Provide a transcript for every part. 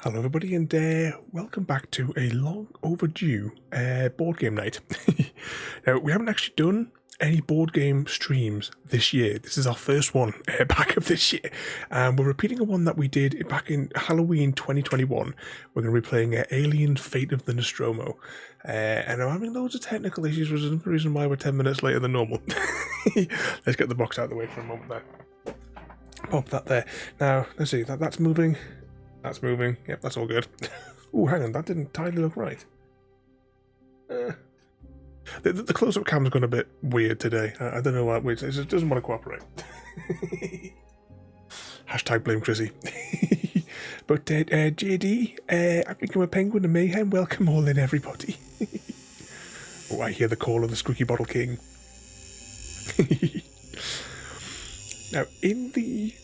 Hello everybody and welcome back to a long overdue board game night. Now we haven't actually done any board game streams this year. This is our first one back of this year, and we're repeating a one that we did back in Halloween 2021. We're going to be playing Alien Fate of the Nostromo, and I'm having loads of technical issues, which is the reason why we're 10 minutes later than normal. Let's get the box out of the way for a moment there. Pop that there. Now let's see, that's moving. That's moving. Yep, that's all good. Oh, hang on, that didn't entirely look right. The close-up cam's gone a bit weird today. I don't know why. It just doesn't want to cooperate. Hashtag blame Chrissy. But JD, I've become a penguin of mayhem. Welcome all in, everybody. Oh, I hear the call of the Squeaky Bottle King. Now, in the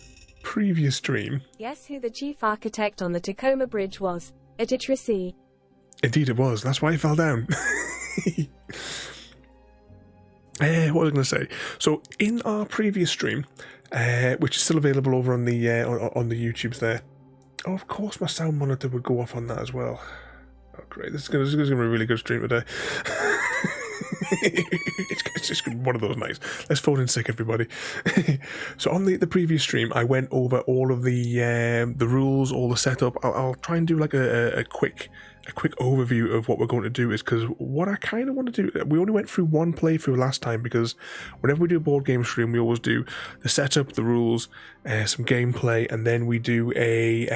previous stream... Guess who the chief architect on the Tacoma Bridge was? Ripley. Indeed it was. That's why it fell down. What was I going to say? So in our previous stream, which is still available over on the YouTubes there. Oh, of course my sound monitor would go off on that as well. Oh, great. This is going to be a really good stream today. It's just one of those nights. Let's phone in sick, everybody. So on the previous stream, I went over all of the rules, all the setup. I'll try and do like a quick overview of what we're going to do. Is because what I kind of want to do. We only went through one playthrough last time, because whenever we do a board game stream, we always do the setup, the rules, some gameplay, and then we do a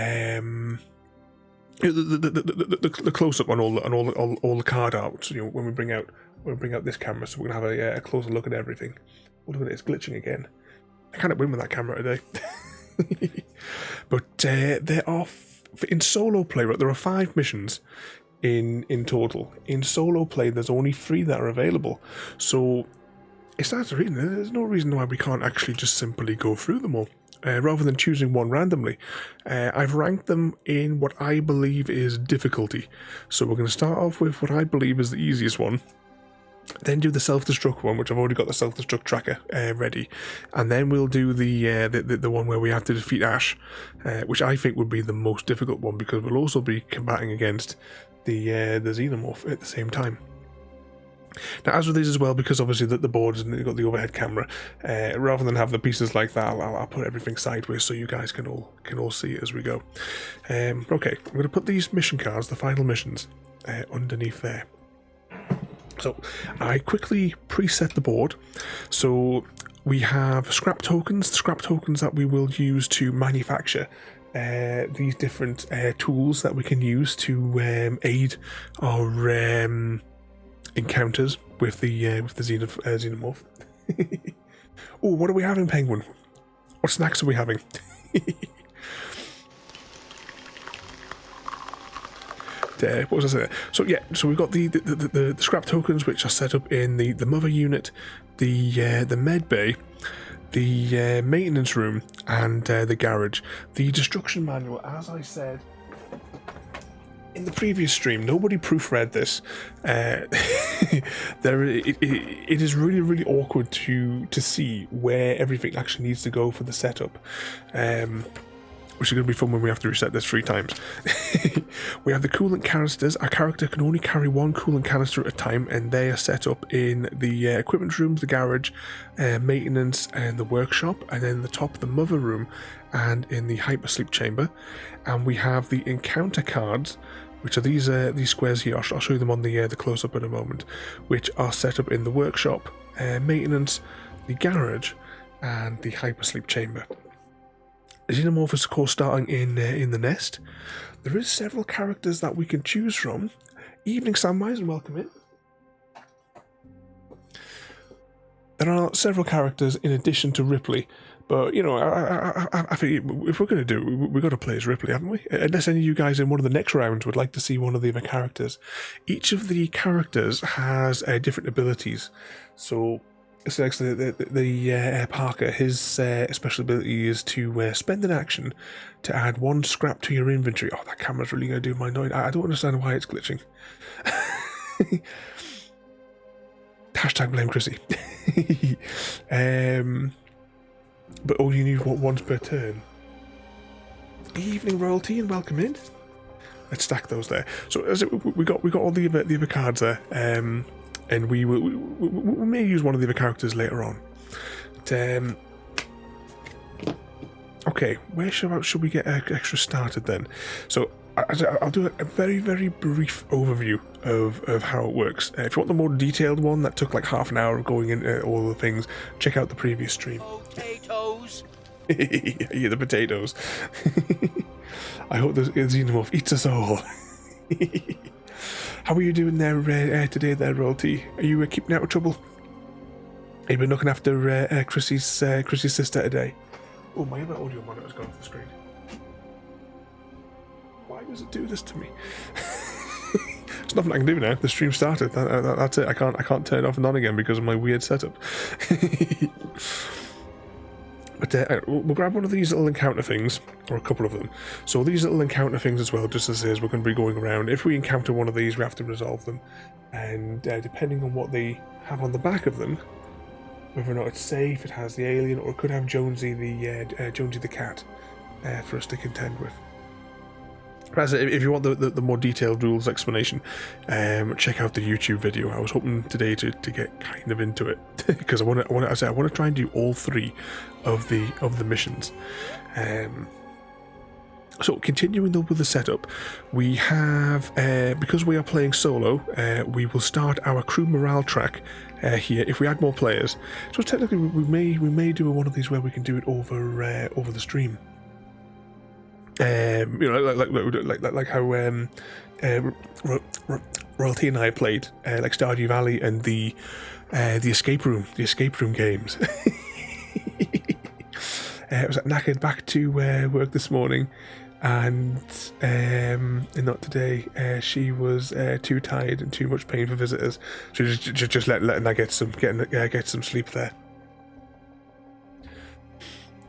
the close up on all the card art. You know, when we bring out this camera, so we're gonna have a closer look at everything. Oh, look at it, it's glitching again. I can't win with that camera today. But there are in solo play. Right, there are 5 missions in total. In solo play, there's only 3 that are available. So it starts reading. There's no reason why we can't actually just simply go through them all. Rather than choosing one randomly. I've ranked them in what I believe is difficulty. So we're going to start off with what I believe is the easiest one, then do the self-destruct one, which I've already got the self-destruct tracker ready, and then we'll do the one where we have to defeat Ash, which I think would be the most difficult one, because we'll also be combating against the xenomorph at the same time. Now, as with these as well, because obviously the boards and you've got the overhead camera, rather than have the pieces like that, I'll put everything sideways so you guys can all see it as we go. Okay, I'm going to put these mission cards, the final missions, underneath there. So I quickly preset the board. So we have scrap tokens that we will use to manufacture these different tools that we can use to aid our encounters with the xenomorph. Oh, what are we having, Penguin? What snacks are we having? What was I saying? So yeah, so we've got the scrap tokens, which are set up in the mother unit, the med bay, the maintenance room, and the garage. The destruction manual, as I said in the previous stream, nobody proofread this. It is really awkward to see where everything actually needs to go for the setup. Which is going to be fun when we have to reset this 3 times. We have the coolant canisters. Our character can only carry 1 coolant canister at a time, and they are set up in the equipment rooms, the garage, maintenance, and the workshop, and then the top, the mother room, and in the hypersleep chamber. And we have the encounter cards, which are these squares here. I'll show you them on the close-up in a moment, which are set up in the workshop, maintenance, the garage, and the hypersleep chamber. Xenomorph is of course starting in the nest. There is several characters that we can choose from. Evening Samwise, and welcome in. There are several characters in addition to Ripley, but you know, I think if we're going to do it, we've got to play as Ripley, haven't we? Unless any of you guys in one of the next rounds would like to see one of the other characters. Each of the characters has different abilities, so. So actually, the Parker, his special ability is to spend an action to add 1 scrap to your inventory. Oh, that camera's really going to do my noise. I don't understand why it's glitching. Hashtag blame Chrissy. But all you need once per turn. Evening royalty, and welcome in. let's stack those there. So as we got all the other cards there, and we may use one of the other characters later on. But, okay, where should we get extra started then? So I'll do a very, very brief overview of how it works. If you want the more detailed one that took like half an hour of going into all the things, check out the previous stream. Potatoes. Yeah, the potatoes. I hope the xenomorph eats us all. How are you doing there today there, Royalty? Are you keeping out of trouble? Have you been looking after Chrissy's sister today? Oh, my other audio monitor's gone off the screen. Why does it do this to me? There's nothing I can do now. The stream started. That's it. I can't turn it off and on again because of my weird setup. But we'll grab one of these little encounter things, or a couple of them. So these little encounter things as well, just as is, we're going to be going around. If we encounter one of these, we have to resolve them. And depending on what they have on the back of them, whether or not it's safe, it has the alien, or it could have Jonesy the cat for us to contend with. As if you want the more detailed rules explanation, check out the YouTube video. I was hoping today to get kind of into it because I want to try and do all three of the missions. So continuing though with the setup, we have because we are playing solo, we will start our crew morale track here. If we add more players, so technically we may do one of these where we can do it over the stream. You know, like how Royalty and I played like Stardew Valley and the escape room games. I was knackered back to work this morning, and not today. She was too tired and too much pain for visitors. So just letting her get some sleep there.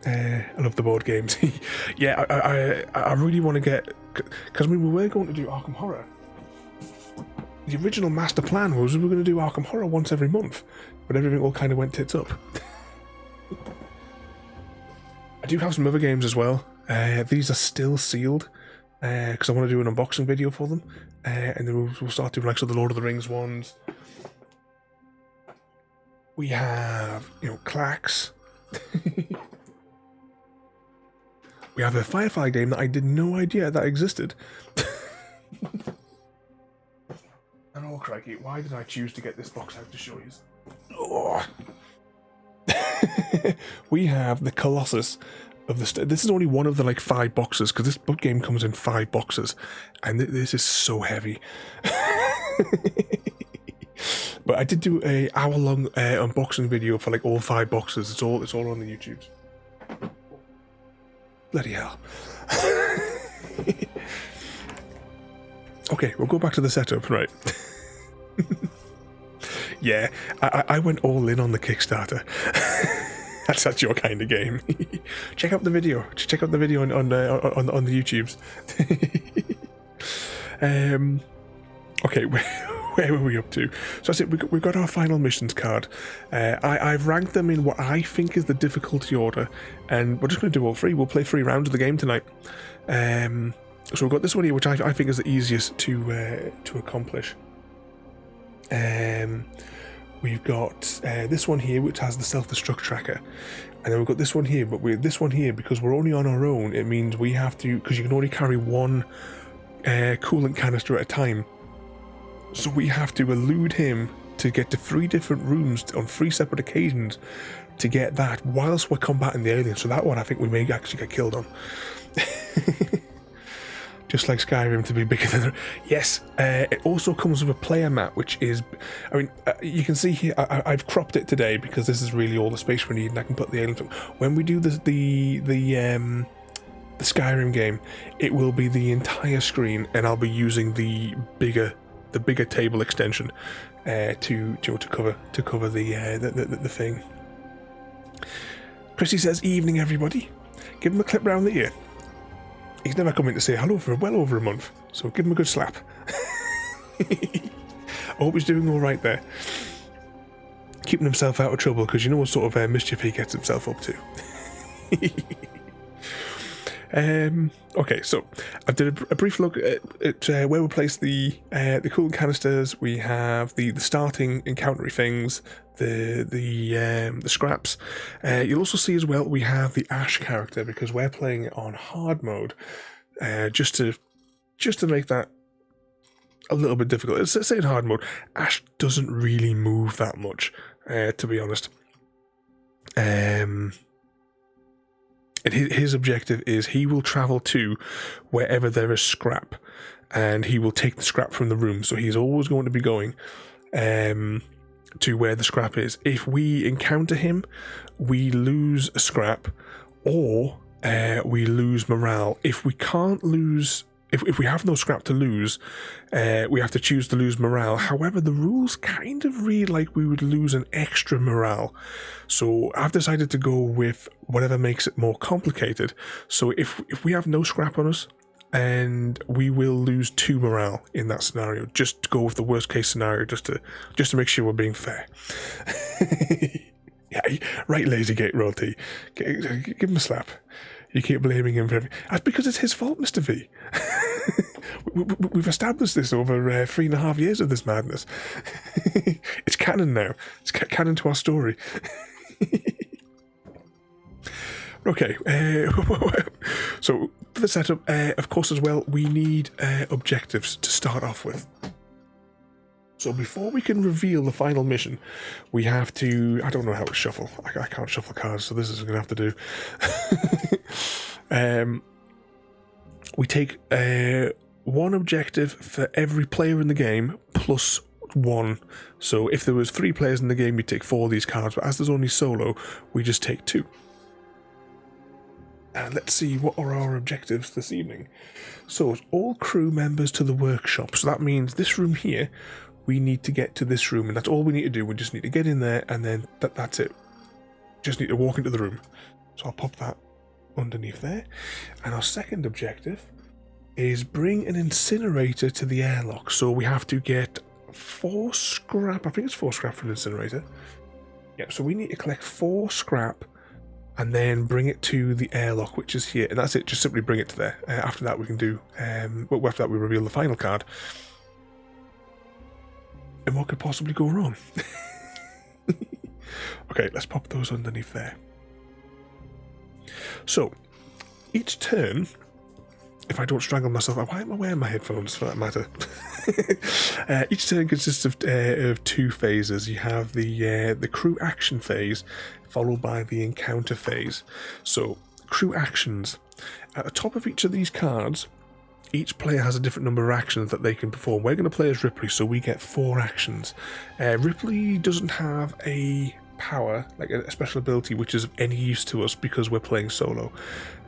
I love the board games. Yeah, I really want to get, because we were going to do Arkham Horror. The original master plan was we were going to do Arkham Horror once every month, but everything all kind of went tits up. I do have some other games as well. These are still sealed because I want to do an unboxing video for them, and then we'll start doing like the Lord of the Rings ones. We have, Clacks. We have a Firefly game that I did no idea that existed. And oh crikey, why did I choose to get this box out to show you? Oh. We have the Colossus of the... This is only one of the 5 boxes, because this book game comes in 5 boxes, and this is so heavy. But I did do a hour-long unboxing video for all 5 boxes. It's all on the YouTube. Bloody hell. Okay, we'll go back to the setup, right? Yeah, I went all in on the Kickstarter. That's your kind of game. Check out the video. Check out the video on the YouTubes. Okay, where were we up to? So that's it. We've got our final missions card. I've ranked them in what I think is the difficulty order, and we're just going to do all 3. We'll play 3 rounds of the game tonight. So we've got this one here, which I think is the easiest to accomplish. We've got this one here, which has the self-destruct tracker, and then we've got this one here. But with this one here, because we're only on our own, it means we have to, because you can only carry 1 coolant canister at a time. So we have to elude him to get to 3 different rooms on 3 separate occasions to get that, whilst we're combating the alien. So that one I think we may actually get killed on. Just like Skyrim to be bigger than... Yes, it also comes with a player mat, which is... I mean, you can see here, I've cropped it today because this is really all the space we need, and I can put the alien... When we do the Skyrim game, it will be the entire screen, and I'll be using the bigger table extension to cover the thing. Chrissy says, "Evening, everybody." Give him a clip round the ear. He's never come in to say hello for well over a month, so give him a good slap. I hope he's doing all right there, keeping himself out of trouble, because you know what sort of mischief he gets himself up to. Okay, so I did a brief look at where we place the coolant canisters. We have the starting encountery things, the scraps. You'll also see as well we have the Ash character because we're playing it on hard mode, just to make that a little bit difficult. Say in hard mode, Ash doesn't really move that much, to be honest. And his objective is he will travel to wherever there is scrap, and he will take the scrap from the room. So he's always going to be going to where the scrap is. If we encounter him, we lose a scrap, or we lose morale. If we can't lose, if we have no scrap to lose, we have to choose to lose morale. However, the rules kind of read like we would lose an extra morale. So I've decided to go with whatever makes it more complicated. So if we have no scrap on us, and we will lose 2 morale in that scenario, just to go with the worst case scenario, just to make sure we're being fair. Yeah, right, Lazygate Royalty. Give him a slap. You keep blaming him for everything. That's because it's his fault, Mr. V. We've established this over 3.5 years of this madness. It's canon now. It's canon to our story. Okay, so for the setup, of course, as well, we need objectives to start off with. So before we can reveal the final mission, we have to... I don't know how to shuffle. I can't shuffle cards, so this is going to have to do. We take one objective for every player in the game, plus 1. So if there was 3 players in the game, we take 4 of these cards, but as there's only solo, we just take 2. And let's see, what are our objectives this evening? So it's all crew members to the workshop. So that means this room here, we need to get to this room, and that's all we need to do. We just need to get in there, and then that's it. Just need to walk into the room. So I'll pop that underneath there. And our second objective is bring an incinerator to the airlock. So we have to get 4 scrap. I think it's 4 scrap for an incinerator. Yeah, so we need to collect 4 scrap and then bring it to the airlock, which is here. And that's it, just simply bring it to there. After that we can do, well, after that we reveal the final card. And what could possibly go wrong? Okay, let's pop those underneath there. So, each turn, if I don't strangle myself, why am I wearing my headphones for that matter? Each turn consists of 2 phases. You have the crew action phase, followed by the encounter phase. So, crew actions. At the top of each of these cards, each player has a different number of actions that they can perform. We're going to play as Ripley, so we get 4 actions. Ripley doesn't have a power, like a special ability, which is of any use to us because we're playing solo.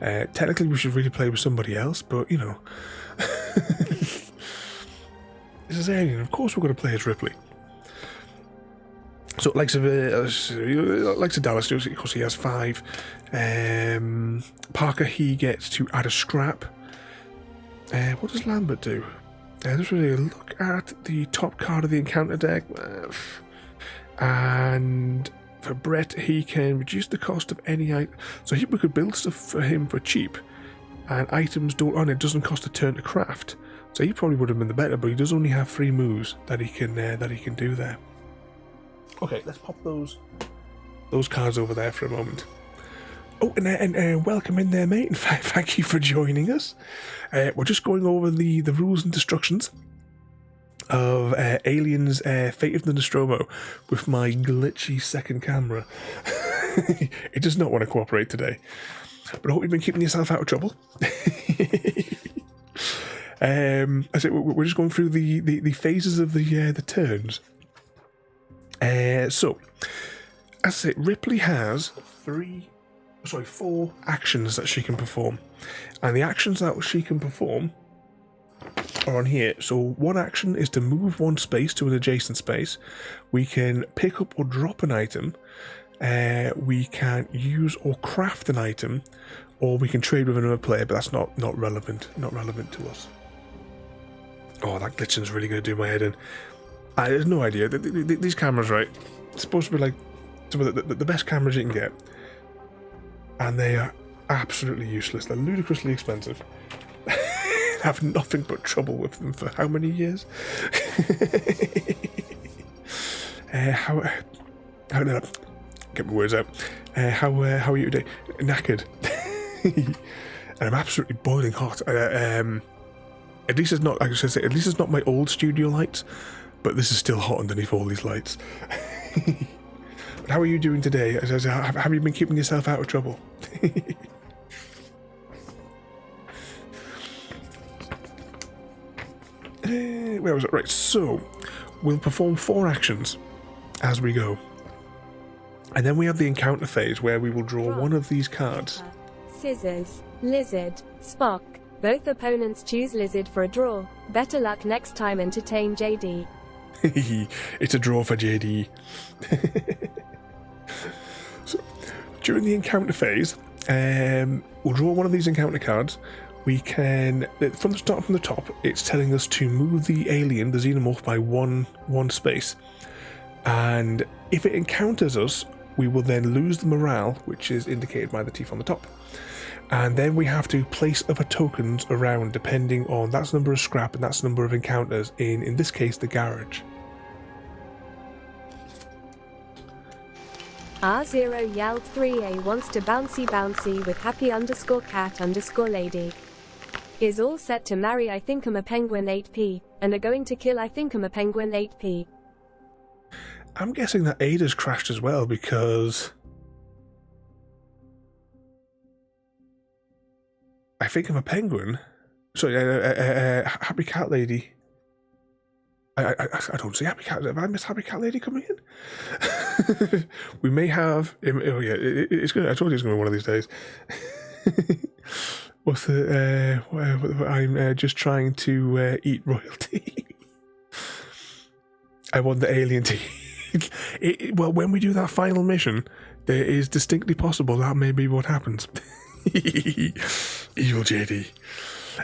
Technically, we should really play with somebody else, but, you know. This is Alien. Of course we're going to play as Ripley. So, likes of Dallas, of course, he has 5. Parker, he gets to add a scrap. What does Lambert do? Let's really look at the top card of the encounter deck. And for Brett, he can reduce the cost of any item. So we could build stuff for him for cheap. And items don't... Oh, it doesn't cost a turn to craft. So he probably would have been the better, but he does only have 3 moves that he can do there. Okay, let's pop those cards over there for a moment. Oh, and welcome in there, mate. Thank you for joining us. We're just going over the rules and instructions of Alien's Fate of the Nostromo with my glitchy second camera. It does not want to cooperate today. But I hope you've been keeping yourself out of trouble. I said we're just going through the phases of the turns. So, as I say, Ripley has 4 actions that she can perform. And the actions that she can perform are on here. So one action is to move 1 space to an adjacent space. We can pick up or drop an item. We can use or craft an item, or we can trade with another player, but that's not relevant to us. Oh, that glitching's really going to do my head in. I have no idea. These cameras, right? It's supposed to be like some of the best cameras you can get. And they are absolutely useless. They're ludicrously expensive. Have nothing but trouble with them for how many years? How did I get my words out? How are you today? Knackered. And I'm absolutely boiling hot. At least it's not, like I said, at least it's not my old studio lights, but this is still hot underneath all these lights. But how are you doing today? Have you been keeping yourself out of trouble? Where was it? Right, so we'll perform 4 actions as we go. And then we have the encounter phase where we will draw one of these cards. Scissors, lizard, Spock. Both opponents choose lizard for a draw. Better luck next time. Entertain JD. It's a draw for JD. So, during the encounter phase, we'll draw one of these encounter cards. We can, from the top, it's telling us to move the alien, the xenomorph, by one space. And if it encounters us, we will then lose the morale, which is indicated by the teeth on the top. And then we have to place other tokens around, depending on that's the number of scrap and that's the number of encounters in this case, the garage. R0 yelled 3A wants to bouncy with happy _cat _lady. Is all set to marry I think I'm a penguin 8p, and are going to kill I think I'm a penguin 8p. I'm guessing that Ada's crashed as well because I think I'm a penguin. Sorry, happy cat lady. I don't see happy cat. Have I missed happy cat lady coming in? We may have. Oh yeah, it's gonna. I told you it's gonna be one of these days. What's the? I'm just trying to eat royalty. I want the alien to. Well, when we do that final mission, there is distinctly possible that may be what happens. Evil JD.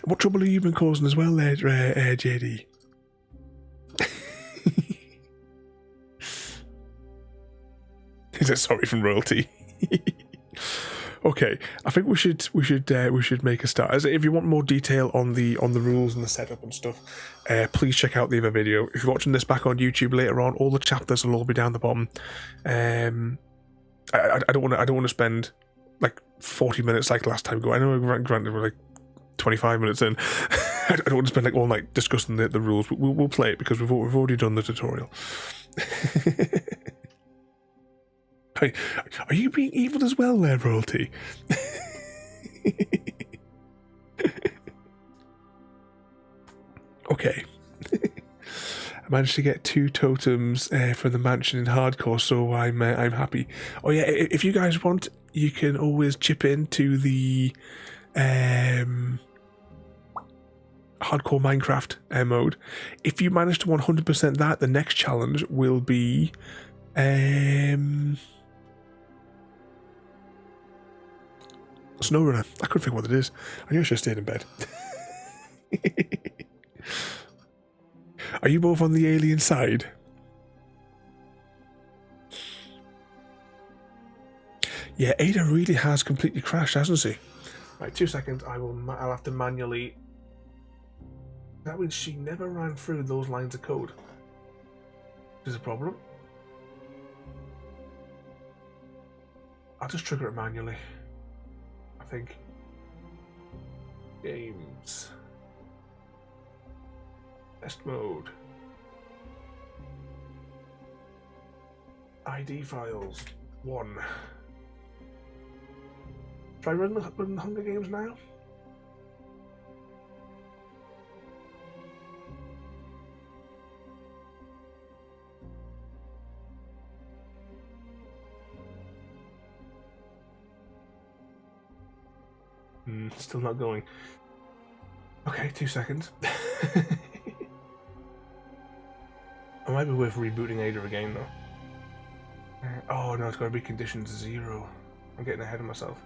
What trouble have you been causing as well, there, JD? Is it sorry from royalty? Okay, I think we should make a start. As if you want more detail on the rules and the setup and stuff, please check out the other video. If you're watching this back on YouTube later on, all the chapters will all be down the bottom. I don't want to spend like 40 minutes like last time. I know, granted, we're like 25 minutes in. I don't want to spend like all night discussing the rules, but we'll play it because we've already done the tutorial. Are you being evil as well there, royalty? Okay. I managed to get 2 totems from the mansion in hardcore, so I'm happy. Oh yeah, if you guys want, you can always chip into the hardcore Minecraft mode. If you manage to 100% that, the next challenge will be SnowRunner. I couldn't think what it is. I knew I should have stayed in bed. Are you both on the alien side? Yeah, Ada really has completely crashed, hasn't she? Right, 2 seconds. I'll have to manually. That means she never ran through those lines of code. There's a problem. I'll just trigger it manually. I think. Games. Test mode. ID files. 1. Try run the Hunger Games now. Still not going. Okay, 2 seconds. It might be worth rebooting Ada again though. Oh no, it's got to be conditions 0. I'm getting ahead of myself.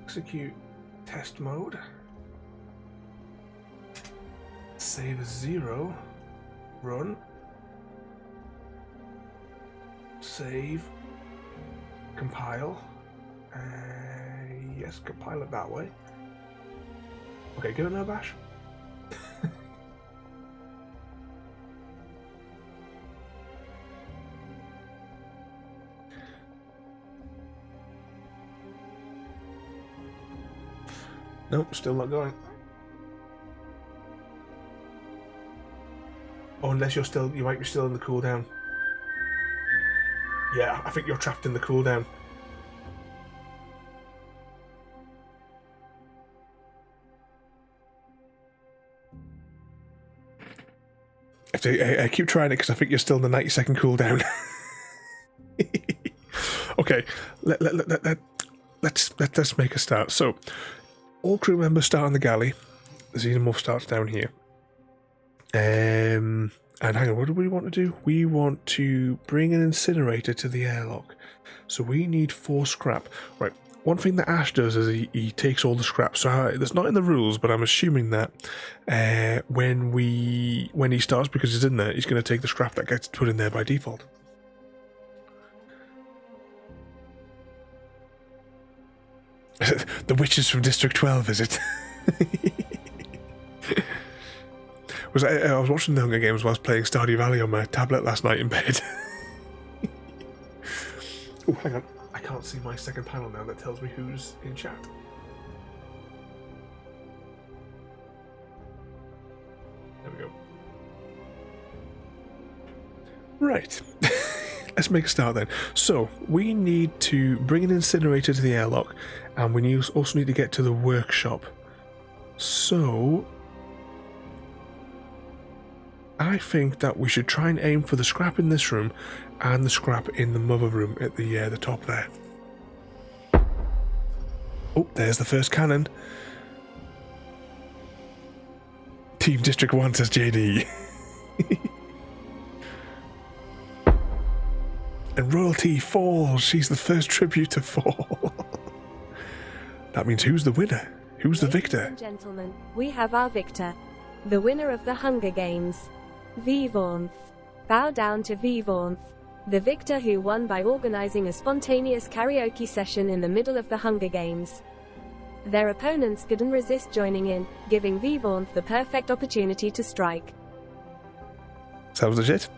Execute test mode. Save as 0. Run. Save. Compile. Yes, compile it that way. Okay, give it another bash. Nope, still not going. Oh, unless you might be still in the cooldown. Yeah, I think you're trapped in the cooldown. I keep trying it because I think you're still in the 90-second cooldown. Okay, let's make a start. So, all crew members start on the galley. The xenomorph starts down here. And hang on, what do we want to do? We want to bring an incinerator to the airlock. So we need 4 scrap. Right. One thing that Ash does is he takes all the scrap. So that's not in the rules, but I'm assuming that when he starts, because he's in there, he's going to take the scrap that gets put in there by default. The witches from District 12, is it? I was watching the Hunger Games whilst playing Stardew Valley on my tablet last night in bed. Oh, hang on. I can't see my second panel now that tells me who's in chat. There we go. Right. Let's make a start then. So, we need to bring an incinerator to the airlock, and we also need to get to the workshop. So, I think that we should try and aim for the scrap in this room and the scrap in the mother room at the top there. Oh, there's the first cannon. Team District 1 says JD. And royalty falls. She's the first tribute to fall. That means who's the winner? Who's the victor? Ladies and gentlemen, we have our victor. The winner of the Hunger Games. Vivanth. Bow down to Vivanth. The victor who won by organizing a spontaneous karaoke session in the middle of the Hunger Games. Their opponents couldn't resist joining in, giving Vivanth the perfect opportunity to strike. Sounds legit.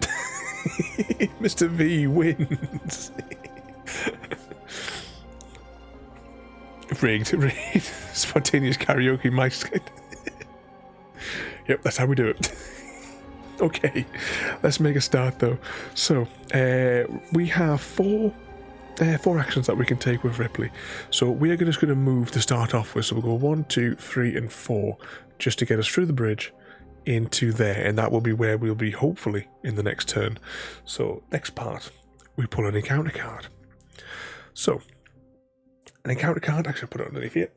Mr. V wins. Rigged. Spontaneous karaoke mice. Yep, that's how we do it. Okay, let's make a start though. So, we have four actions that we can take with Ripley. So we are just going to move to start off with. So we'll go 1, 2, 3, and 4 just to get us through the bridge into there, and that will be where we'll be hopefully in the next turn. So next part, we pull an encounter card. So an encounter card, actually I'll put it underneath here.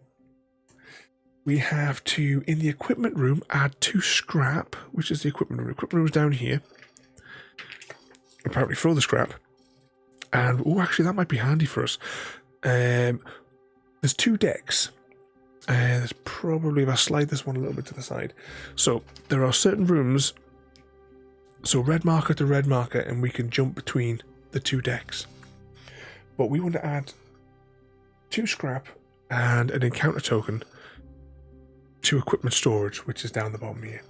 We have to, in the equipment room, add 2 scrap, which is the equipment room. Equipment room's down here. Apparently throw the scrap. And, oh, actually, that might be handy for us. There's 2 decks. There's probably, if I slide this one a little bit to the side. So, there are certain rooms. So, red marker to red marker, and we can jump between the 2 decks. But we want to add 2 scrap and an encounter token to equipment storage, which is down the bottom here.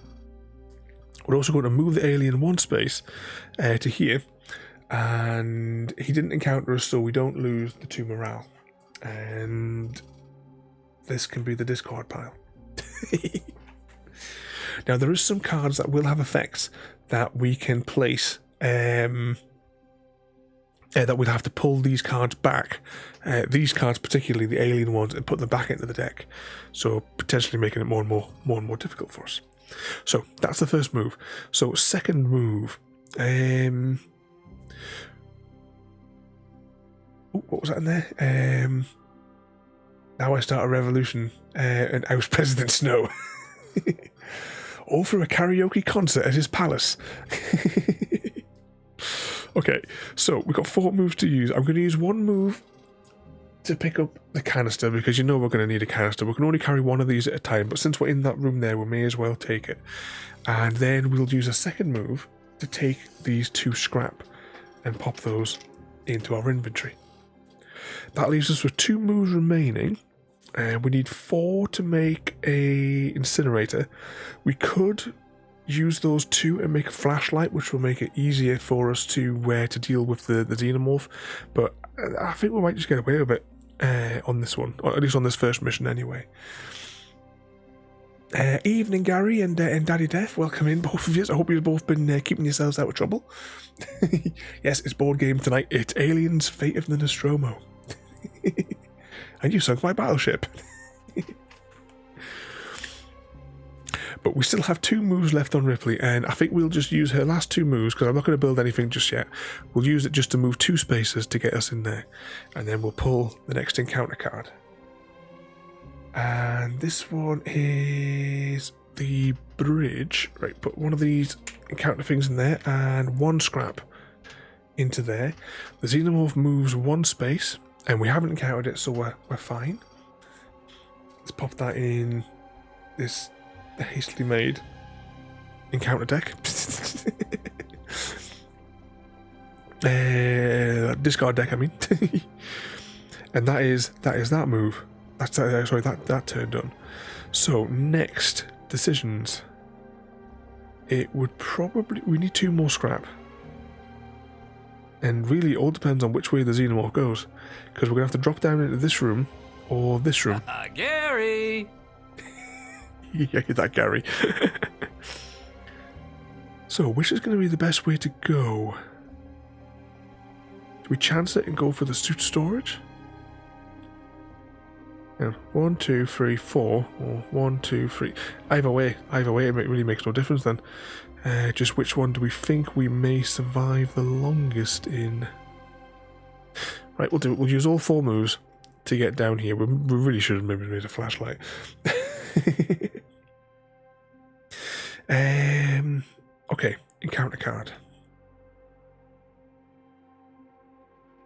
We're also going to move the alien 1 space to here. And he didn't encounter us, so we don't lose the 2 morale. And this can be the discard pile. Now, there is some cards that will have effects that we can place, that we'll have to pull these cards back. These cards, particularly the alien ones, and put them back into the deck. So potentially making it more and more difficult for us. So that's the first move. So second move. What was that in there? Now I start a revolution and oust President Snow. All for a karaoke concert at his palace. Okay, so we've got 4 moves to use. I'm going to use 1 move to pick up the canister, because you know we're going to need a canister. We can only carry 1 of these at a time, but since we're in that room there, we may as well take it. And then we'll use a second move to take these 2 scrap and pop those into our inventory. That leaves us with 2 moves remaining. We need 4 to make a incinerator. We could use those 2 and make a flashlight, which will make it easier for us to deal with the xenomorph. But I think we might just get away with it on this one, or at least on this first mission anyway. Evening, Gary and Daddy Death. Welcome in, both of you. I hope you've both been keeping yourselves out of trouble. Yes, it's board game tonight. It's Aliens: Fate of the Nostromo. And you sunk my battleship. But we still have 2 moves left on Ripley, and I think we'll just use her last 2 moves, because I'm not going to build anything just yet. We'll use it just to move 2 spaces to get us in there, and then we'll pull the next encounter card. And this one is the bridge. Right, put one of these encounter things in there, and 1 scrap into there. The xenomorph moves 1 space, and we haven't encountered it, so we're fine. Let's pop that in this hastily made encounter deck. Discard deck, I mean. And that is that move. That's sorry, that turn done. So next decisions. It would probably, we need 2 more scrap. And really, it all depends on which way the xenomorph goes, because we're gonna have to drop down into this room or this room. Gary. Yeah, that Gary. So, which is going to be the best way to go? Do we chance it and go for the suit storage? Yeah, 1, 2, 3, 4, or 1, 2, 3. Either way, it really makes no difference then. Just which one do we think we may survive the longest in? Right, we'll do it. We'll use all 4 moves to get down here. We really should have maybe made a flashlight. Okay, encounter card.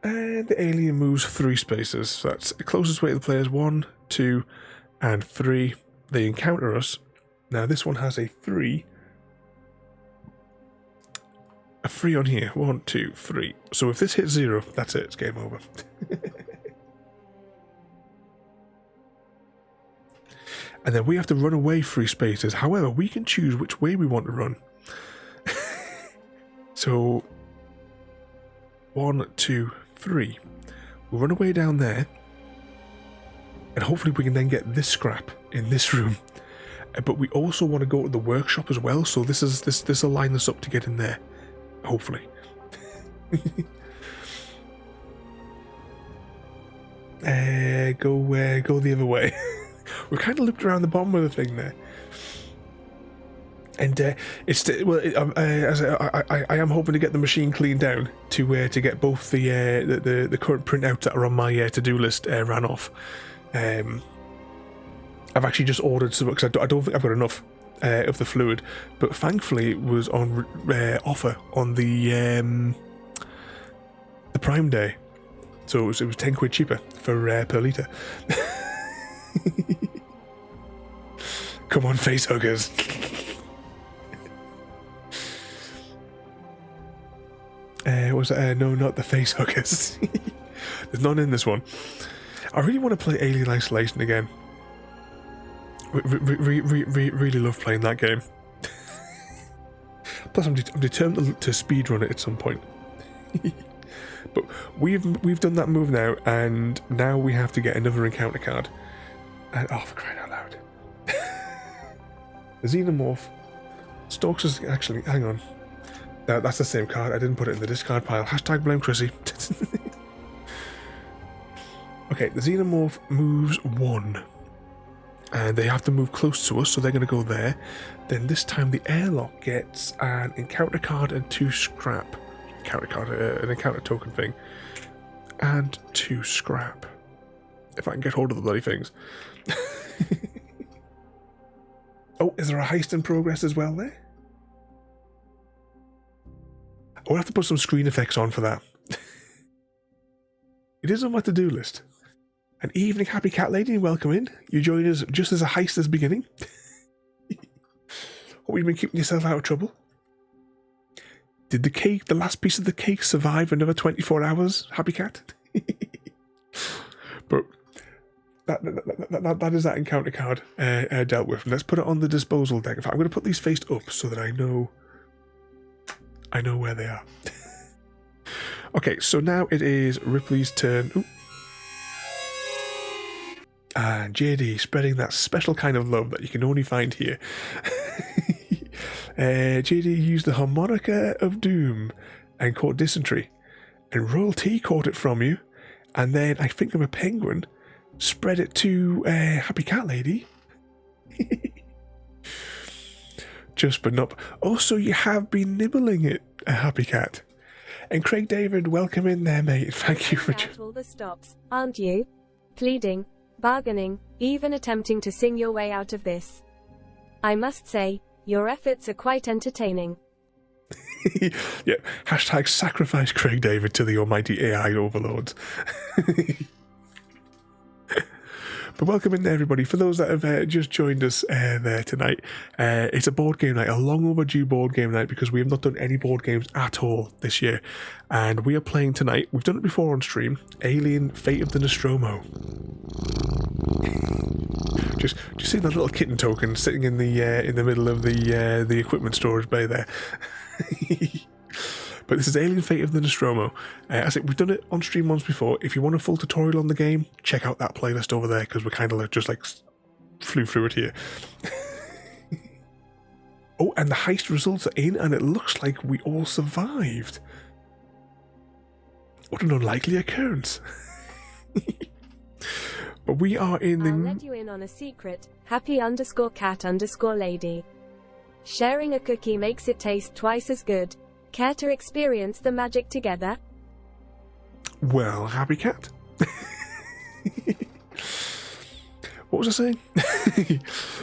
And the alien moves 3 spaces. So that's the closest way to the players. 1, 2, and 3. They encounter us. Now this one has a 3. A 3 on here. 1, 2, 3. So if this hits 0, that's it. It's game over. And then we have to run away 3 spaces. However, we can choose which way we want to run. So 1, 2, 3. We'll run away down there, and hopefully we can then get this scrap in this room. But we also want to go to the workshop as well, so this will line us up to get in there. Hopefully. Go the other way. We're kind of looped around the bottom of the thing there. And I am hoping to get the machine cleaned down to get both the current printouts that are on my to-do list ran off. I've actually just ordered some, because I don't think I've got enough of the fluid, but thankfully it was on offer on the Prime Day, so it was 10 quid cheaper for per litre. Come on, face huggers. No, not the face huggers. There's none in this one. I really want to play Alien Isolation again. Really love playing that game. Plus, I'm determined to speedrun it at some point. But we've done that move now, and now we have to get another encounter card. And oh, for crying out loud! The xenomorph stalks us. Actually, hang on. That's the same card. I didn't put it in the discard pile. Hashtag blame Chrissy. Okay, the xenomorph moves 1. And they have to move close to us, so they're going to go there. Then this time the airlock gets an encounter card and 2 scrap. Encounter card, an encounter token thing. And 2 scrap. If I can get hold of the bloody things. Oh, is there a heist in progress as well there? I'll have to put some screen effects on for that. It is on my to-do list. An evening, happy cat lady, welcome in. You join us just as a heist is beginning. Hope you've been keeping yourself out of trouble. Did the last piece of the cake survive another 24 hours, happy cat? But that is that encounter card dealt with. And let's put it on the disposal deck. In fact, I'm going to put these faced up so that I know where they are. Okay, so now it is Ripley's turn. Ooh. And JD spreading that special kind of love that you can only find here. JD used the harmonica of doom and caught dysentery. And Royal T caught it from you. And then I think I'm a penguin. Spread it to Happy Cat Lady. Just but not. Also, you have been nibbling it, a Happy Cat. And Craig David, welcome in there, mate. Thank you for all the stops, aren't you? Pleading, bargaining, even attempting to sing your way out of this. I must say, your efforts are quite entertaining. Yeah, hashtag sacrifice Craig David to the almighty AI overlords. But welcome in there, everybody. For those that have just joined us there tonight, it's a board game night, a long overdue board game night, because we have not done any board games at all this year. And we are playing tonight, we've done it before on stream, Alien Fate of the Nostromo. Just see that little kitten token sitting in the middle of the equipment storage bay there. But this is Alien Fate of the Nostromo. I think we've done it on stream once before. If you want a full tutorial on the game, check out that playlist over there, because we kind of just flew through it here. Oh, and the heist results are in, and it looks like we all survived. What an unlikely occurrence. But we are in the... I'll let you in on a secret. Happy_cat_lady. Sharing a cookie makes it taste twice as good. Care to experience the magic together? Well, Happy Cat. What was I saying?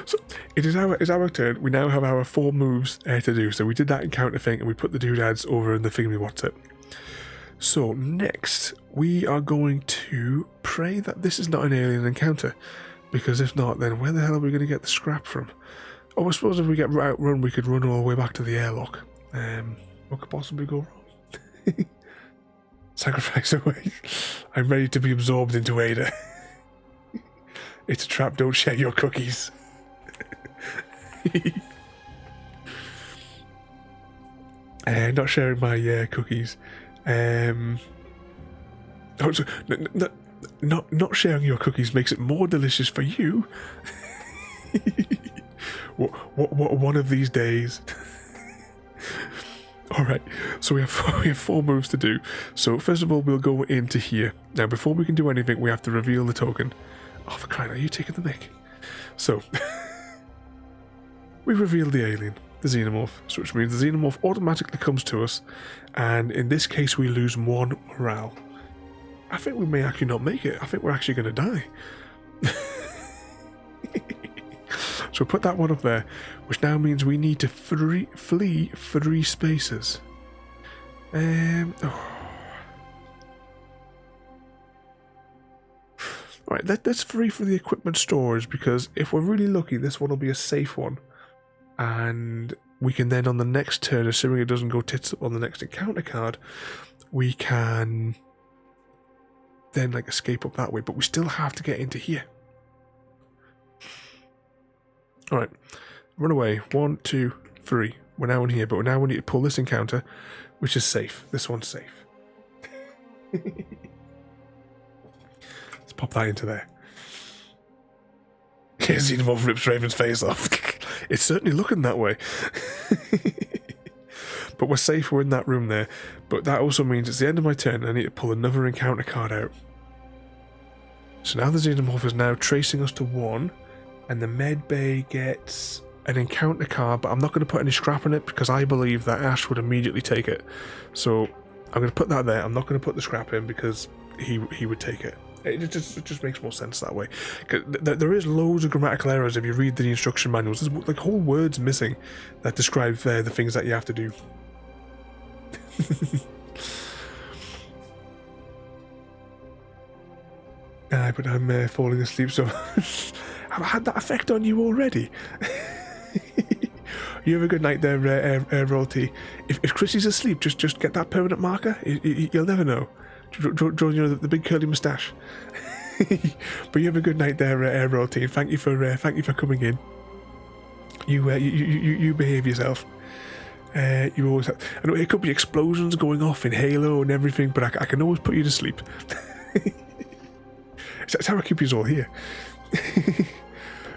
So it's our turn. We now have our 4 moves to do. So we did that encounter thing, and we put the doodads over in the thingy what's it. So next, we are going to pray that this is not an alien encounter, because if not, then where the hell are we going to get the scrap from? Oh, I suppose if we get outrun, we could run all the way back to the airlock. What could possibly go wrong? Sacrifice away. I'm ready to be absorbed into Ada. It's a trap, don't share your cookies. Not sharing my cookies. Not sharing your cookies makes it more delicious for you. What one of these days. Alright, so we have 4 moves to do. So first of all, we'll go into here. Now, before we can do anything, we have to reveal the token. Oh, for crying out, are you taking the mic? So, we revealed the alien, the xenomorph, so which means the xenomorph automatically comes to us, and in this case we lose 1 morale. I think we may actually not make it. I think we're actually going to die. So put that one up there, which now means we need to flee 3 spaces. Right, let's free for the equipment storage, because if we're really lucky, this one will be a safe one. And we can then, on the next turn, assuming it doesn't go tits up on the next encounter card, we can then escape up that way, but we still have to get into here. Alright, run away. 1, 2, 3. We're now in here, but now we need to pull this encounter, which is safe. This one's safe. Let's pop that into there. Xenomorph rips Raven's face off. It's certainly looking that way. But we're safe, we're in that room there. But that also means it's the end of my turn, and I need to pull another encounter card out. So now the Xenomorph is now tracing us to 1. And the med bay gets an encounter card, but I'm not going to put any scrap in it, because I believe that Ash would immediately take it. So I'm going to put that there. I'm not going to put the scrap in, because he would take it. It just makes more sense that way. There is loads of grammatical errors if you read the instruction manuals. There's whole words missing that describe the things that you have to do. But I'm falling asleep, so have I had that effect on you already? You have a good night there, Royalty. If Chrissy's asleep, just get that permanent marker. You'll never know. Draw, you know, the big curly moustache. But you have a good night there, Royalty, and thank you for coming in. You behave yourself. You always have. I know it could be explosions going off in Halo and everything, but I can always put you to sleep. That's how I keep you all here.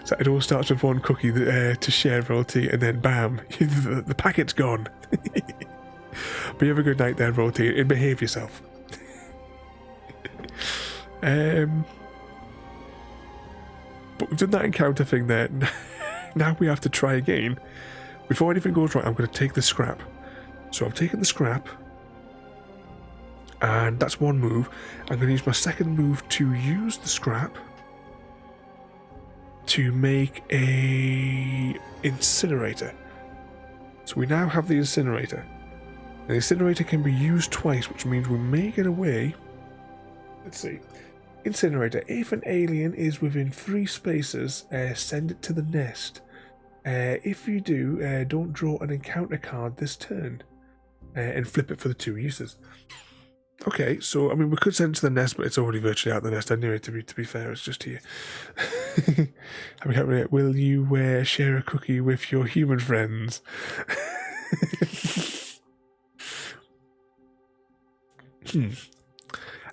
So it all starts with one cookie to share, Royalty, and then bam, the packet's gone. But you have a good night there, Royalty, and behave yourself. But we've done that encounter thing there. Now we have to try again. Before anything goes right, I'm going to take the scrap. So I've taken the scrap, and that's one move. I'm going to use my second move to use the scrap to make a incinerator. So we now have the incinerator. The incinerator can be used twice, which means we may get away. Let's see. Incinerator. If an alien is within 3 spaces, send it to the nest. If you do, don't draw an encounter card this turn. And flip it for the 2 uses. Okay, so I mean we could send it to the nest, but it's already virtually out the nest anyway. To be fair, it's just here. Will you share a cookie with your human friends?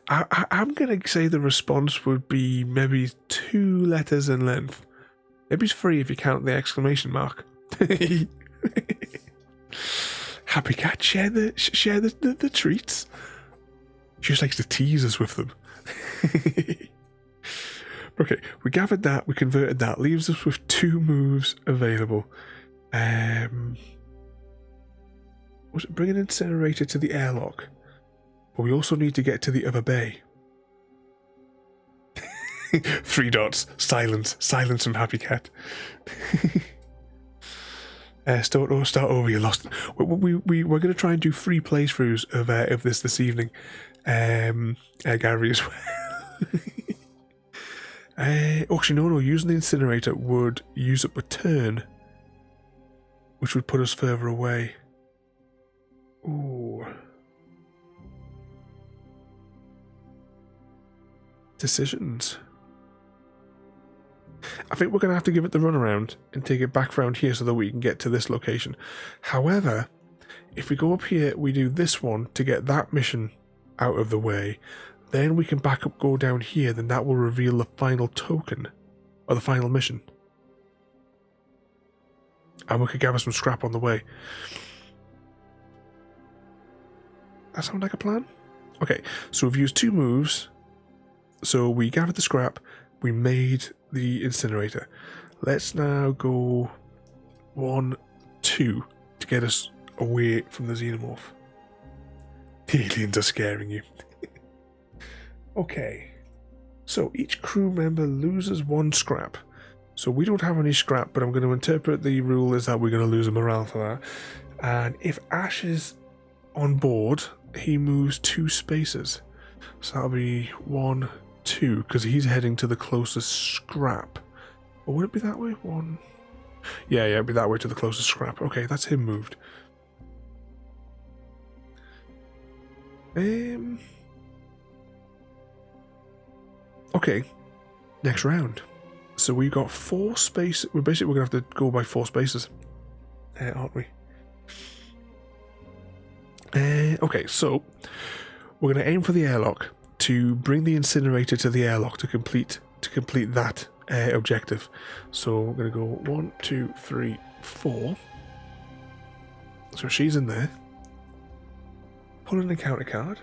I'm gonna say the response would be maybe 2 letters in length. Maybe it's 3 if you count the exclamation mark. Happy Cat, share the treats. She just likes to tease us with them. Okay, we gathered that, we converted that, leaves us with 2 moves available. Was it bring an incinerator to the airlock? But we also need to get to the other bay. 3 dots. Silence from Happy Cat. Start over. You lost. We're going to try and do 3 playthroughs of this evening. Gary as well. Actually, no. Using the incinerator would use up a turn, which would put us further away. Ooh. Decisions. I think we're going to have to give it the runaround and take it back round here so that we can get to this location. However, if we go up here, we do this one to get that mission out of the way, then we can back up, go down here, then that will reveal the final token, or the final mission. And we could gather some scrap on the way. That sound like a plan? Okay, so we've used 2 moves. So we gathered the scrap, we made the incinerator. Let's now go 1, 2 to get us away from the xenomorph. The aliens are scaring you. Okay, so each crew member loses 1 scrap. So we don't have any scrap, but I'm going to interpret the rule as that we're going to lose a morale for that. And if Ash is on board, he moves 2 spaces. So that'll be 1, 2, because he's heading to the closest scrap. Or would it be that way? 1. Yeah, it'd be that way to the closest scrap. Okay, that's him moved. Okay, next round. So we got 4 spaces. We're going to have to go by 4 spaces, aren't we? Okay, so we're going to aim for the airlock to bring the incinerator to the airlock to complete that objective. So we're going to go 1, 2, 3, 4. So she's in there. Pull an encounter card.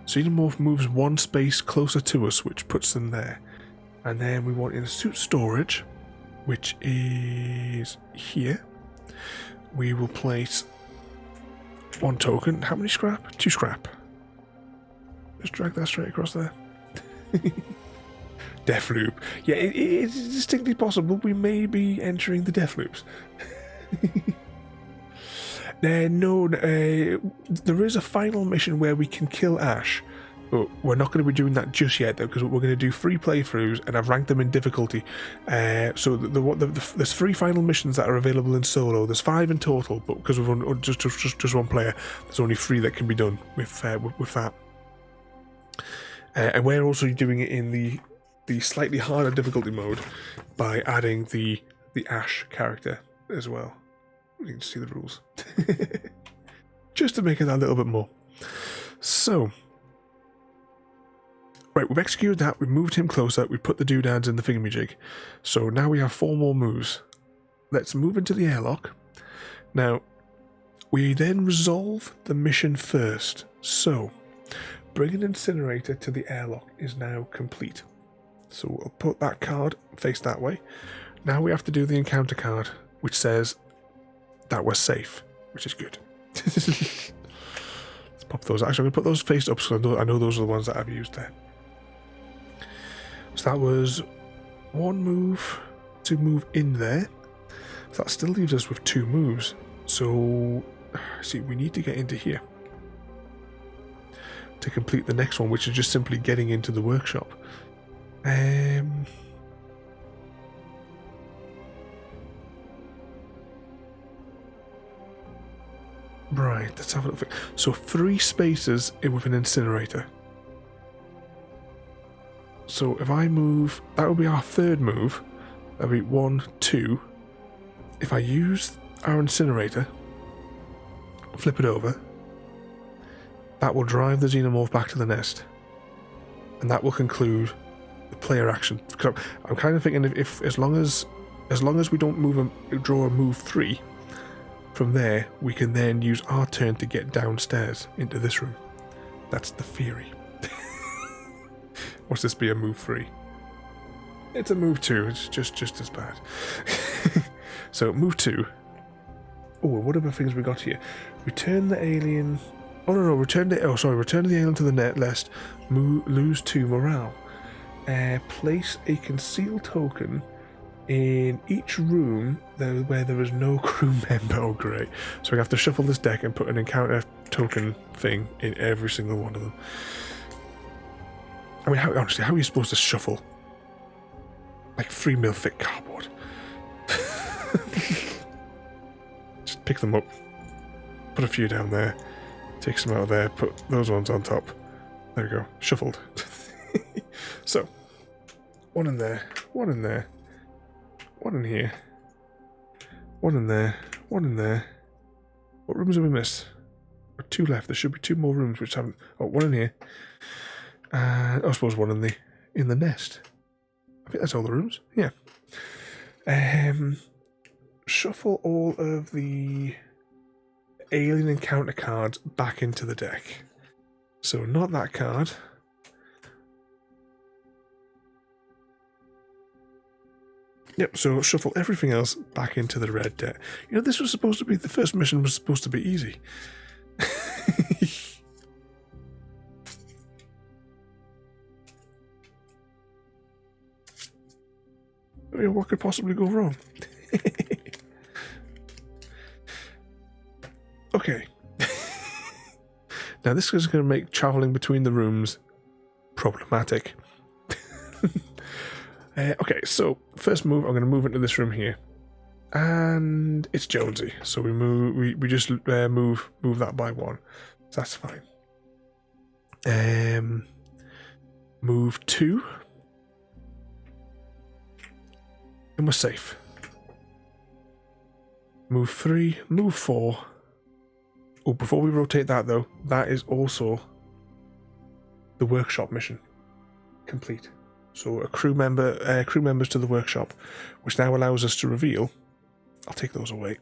Xenomorph moves 1 space closer to us, which puts them there. And then we want in suit storage, which is here. We will place 1 token. How many scrap? 2 scrap. Just drag that straight across there. Death loop. Yeah, it's distinctly possible we may be entering the death loops. No, there is a final mission where we can kill Ash, But we're not going to be doing that just yet, though, because we're going to do 3 playthroughs, and I've ranked them in difficulty. So there's 3 final missions that are available in solo. There's 5 in total, but because we've run just one player, there's only 3 that can be done with that. And we're also doing it in the slightly harder difficulty mode by adding the Ash character as well. You can see the rules. Just to make it a little bit more. So, right, we've executed that, we've moved him closer, we've put the doodads in the thingamajig. So now we have 4 more moves. Let's move into the airlock. Now, we then resolve the mission first. So, bring an incinerator to the airlock is now complete. So we'll put that card face that way. Now we have to do the encounter card, which says that we're safe, which is good. Let's pop those. Actually, I'm going to put those face up so I know those are the ones that I've used there. So that was 1 move to move in there. So that still leaves us with 2 moves. So, see, we need to get into here to complete the next one, which is just simply getting into the workshop. Right, let's have a look. So 3 spaces with an incinerator. So if I move, that will be our 3rd move. That'll be 1, 2. If I use our incinerator, flip it over, that will drive the xenomorph back to the nest. And that will conclude the player action. I'm kind of thinking if as long as we don't draw a move 3, from there we can then use our turn to get downstairs into this room. That's the theory. Watch this be a move 3. It's a move 2. It's just as bad. So move 2. Oh, what other things we got here? Return the alien. Return the alien to the nest. Lose 2 morale. Place a concealed token in each room where there is no crew member. Oh, great. So we have to shuffle this deck and put an encounter token thing in every single one of them. I mean, honestly, how are you supposed to shuffle like 3 mil thick cardboard? Just pick them up, put a few down there, take some out of there, put those ones on top. There we go, shuffled. So, 1 in there, 1 in there, 1 in here, 1 in there, 1 in there. What rooms have we missed? 2 left. There should be 2 more rooms which haven't. Oh, 1 in here. And I suppose 1 in the nest. I think that's all the rooms. Yeah. Shuffle all of the alien encounter cards back into the deck. So not that card. Yep, so shuffle everything else back into the red deck. You know, this was supposed to be, the first mission was supposed to be easy. I mean, what could possibly go wrong? Okay. Now this is going to make travelling between the rooms problematic. Okay, so first move, I'm going to move into this room here, and it's Jonesy. So we move, we just move that by 1. So that's fine. Move 2, and we're safe. Move 3, move 4. Oh, before we rotate that though, that is also the workshop mission complete. So a crew members to the workshop, which now allows us to reveal. I'll take those away.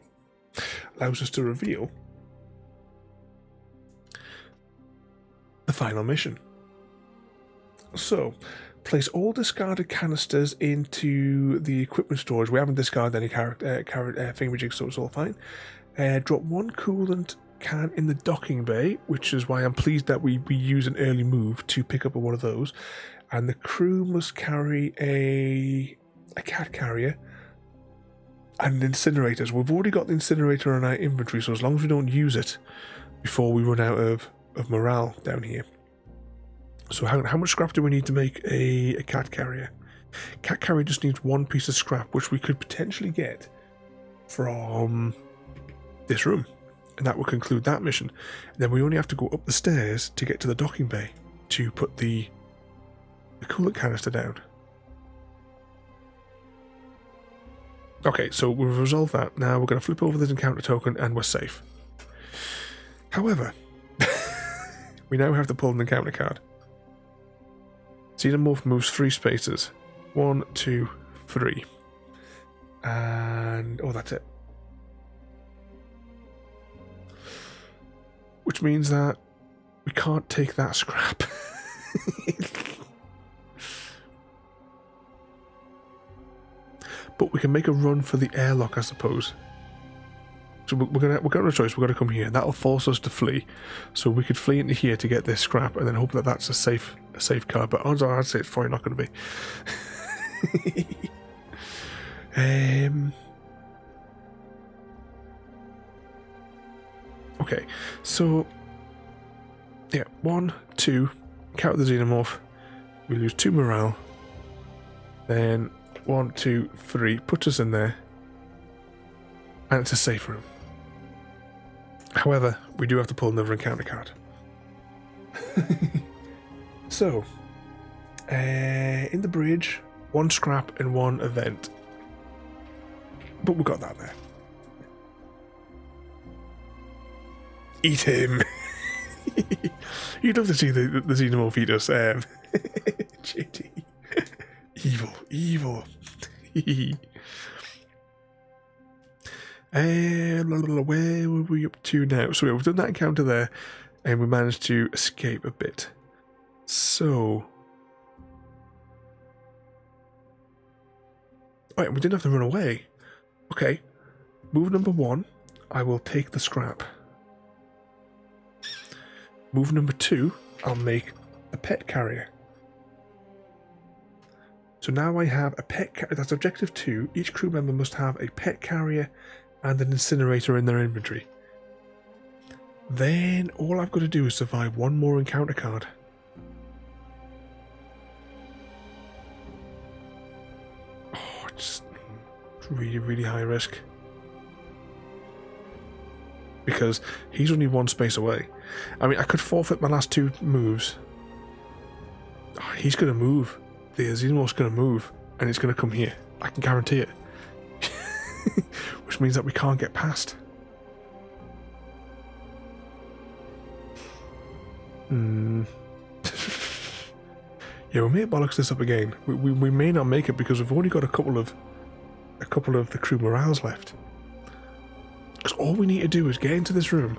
Allows us to reveal the final mission. So, place all discarded canisters into the equipment storage. We haven't discarded any thingamajigs, so it's all fine. Drop 1 coolant can in the docking bay, which is why I'm pleased that we use an early move to pick up one of those. And the crew must carry a cat carrier and incinerators. We've already got the incinerator in our inventory, so as long as we don't use it before we run out of morale down here. So how much scrap do we need to make a cat carrier? Cat carrier just needs 1 piece of scrap, which we could potentially get from this room. And that will conclude that mission. And then we only have to go up the stairs to get to the docking bay to put the coolant canister down. Okay, so we've resolved that. Now we're going to flip over this encounter token and we're safe. However, we now have to pull an encounter card. Xenomorph moves 3 spaces. 1, 2, 3. And... oh, that's it. Which means that we can't take that scrap. But we can make a run for the airlock, I suppose. So we're gonna have a choice. We're gonna come here. That'll force us to flee. So we could flee into here to get this scrap, and then hope that that's a safe card. But odds are, I'd say it's probably not going to be. Okay, so yeah, 1, 2. Count the xenomorph. We lose 2 morale. Then 1, 2, 3. Put us in there, and it's a safe room. However, we do have to pull another encounter card. So, in the bridge, 1 scrap and 1 event. But we got that there. Eat him! You'd love to see the xenomorph eat us. JT. Evil. Where were we up to now? So we've done that encounter there, and we managed to escape a bit. So... alright, we didn't have to run away. Okay. Move number 1, I will take the scrap. Move number 2, I'll make a pet carrier. So now I have a pet carrier. That's objective 2. Each crew member must have a pet carrier and an incinerator in their inventory. Then all I've got to do is survive 1 more encounter card. Oh, it's really high risk. Because he's only 1 space away. I mean, I could forfeit my last 2 moves. Oh, he's going to move. The xenomorph's going to move, and it's going to come here. I can guarantee it. Which means that we can't get past. Yeah, we may bollocks this up again. We may not make it because we've only got a couple of the crew morales left. Because all we need to do is get into this room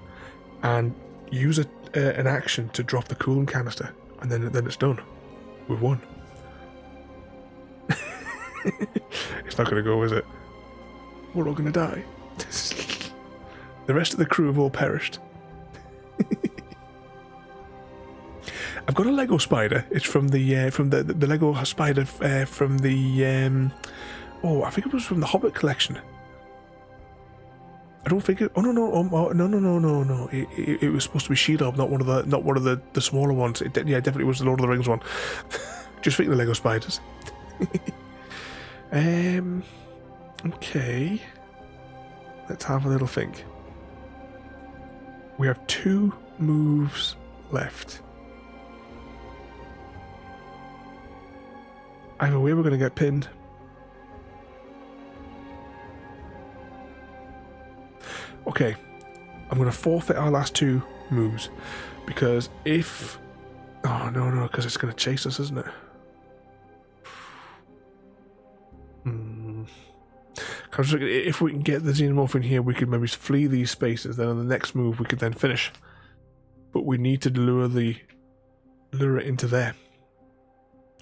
and use an action to drop the coolant canister, and then it's done. We've won. It's not going to go, is it? We're all going to die. The rest of the crew have all perished. I've got a Lego spider. It's from the Lego spider from the I think it was from the Hobbit collection. I don't think it. Oh no! It was supposed to be Shelob, not one of the smaller ones. Definitely was the Lord of the Rings one. Just think the Lego spiders. Okay. Let's have a little think. We have 2 moves left. Either way, we're going to get pinned. Okay, I'm going to forfeit our last 2 moves, because if... oh, no, because it's going to chase us, isn't it? If we can get the xenomorph in here, we could maybe flee these spaces, then on the next move we could then finish. But we need to lure it into there.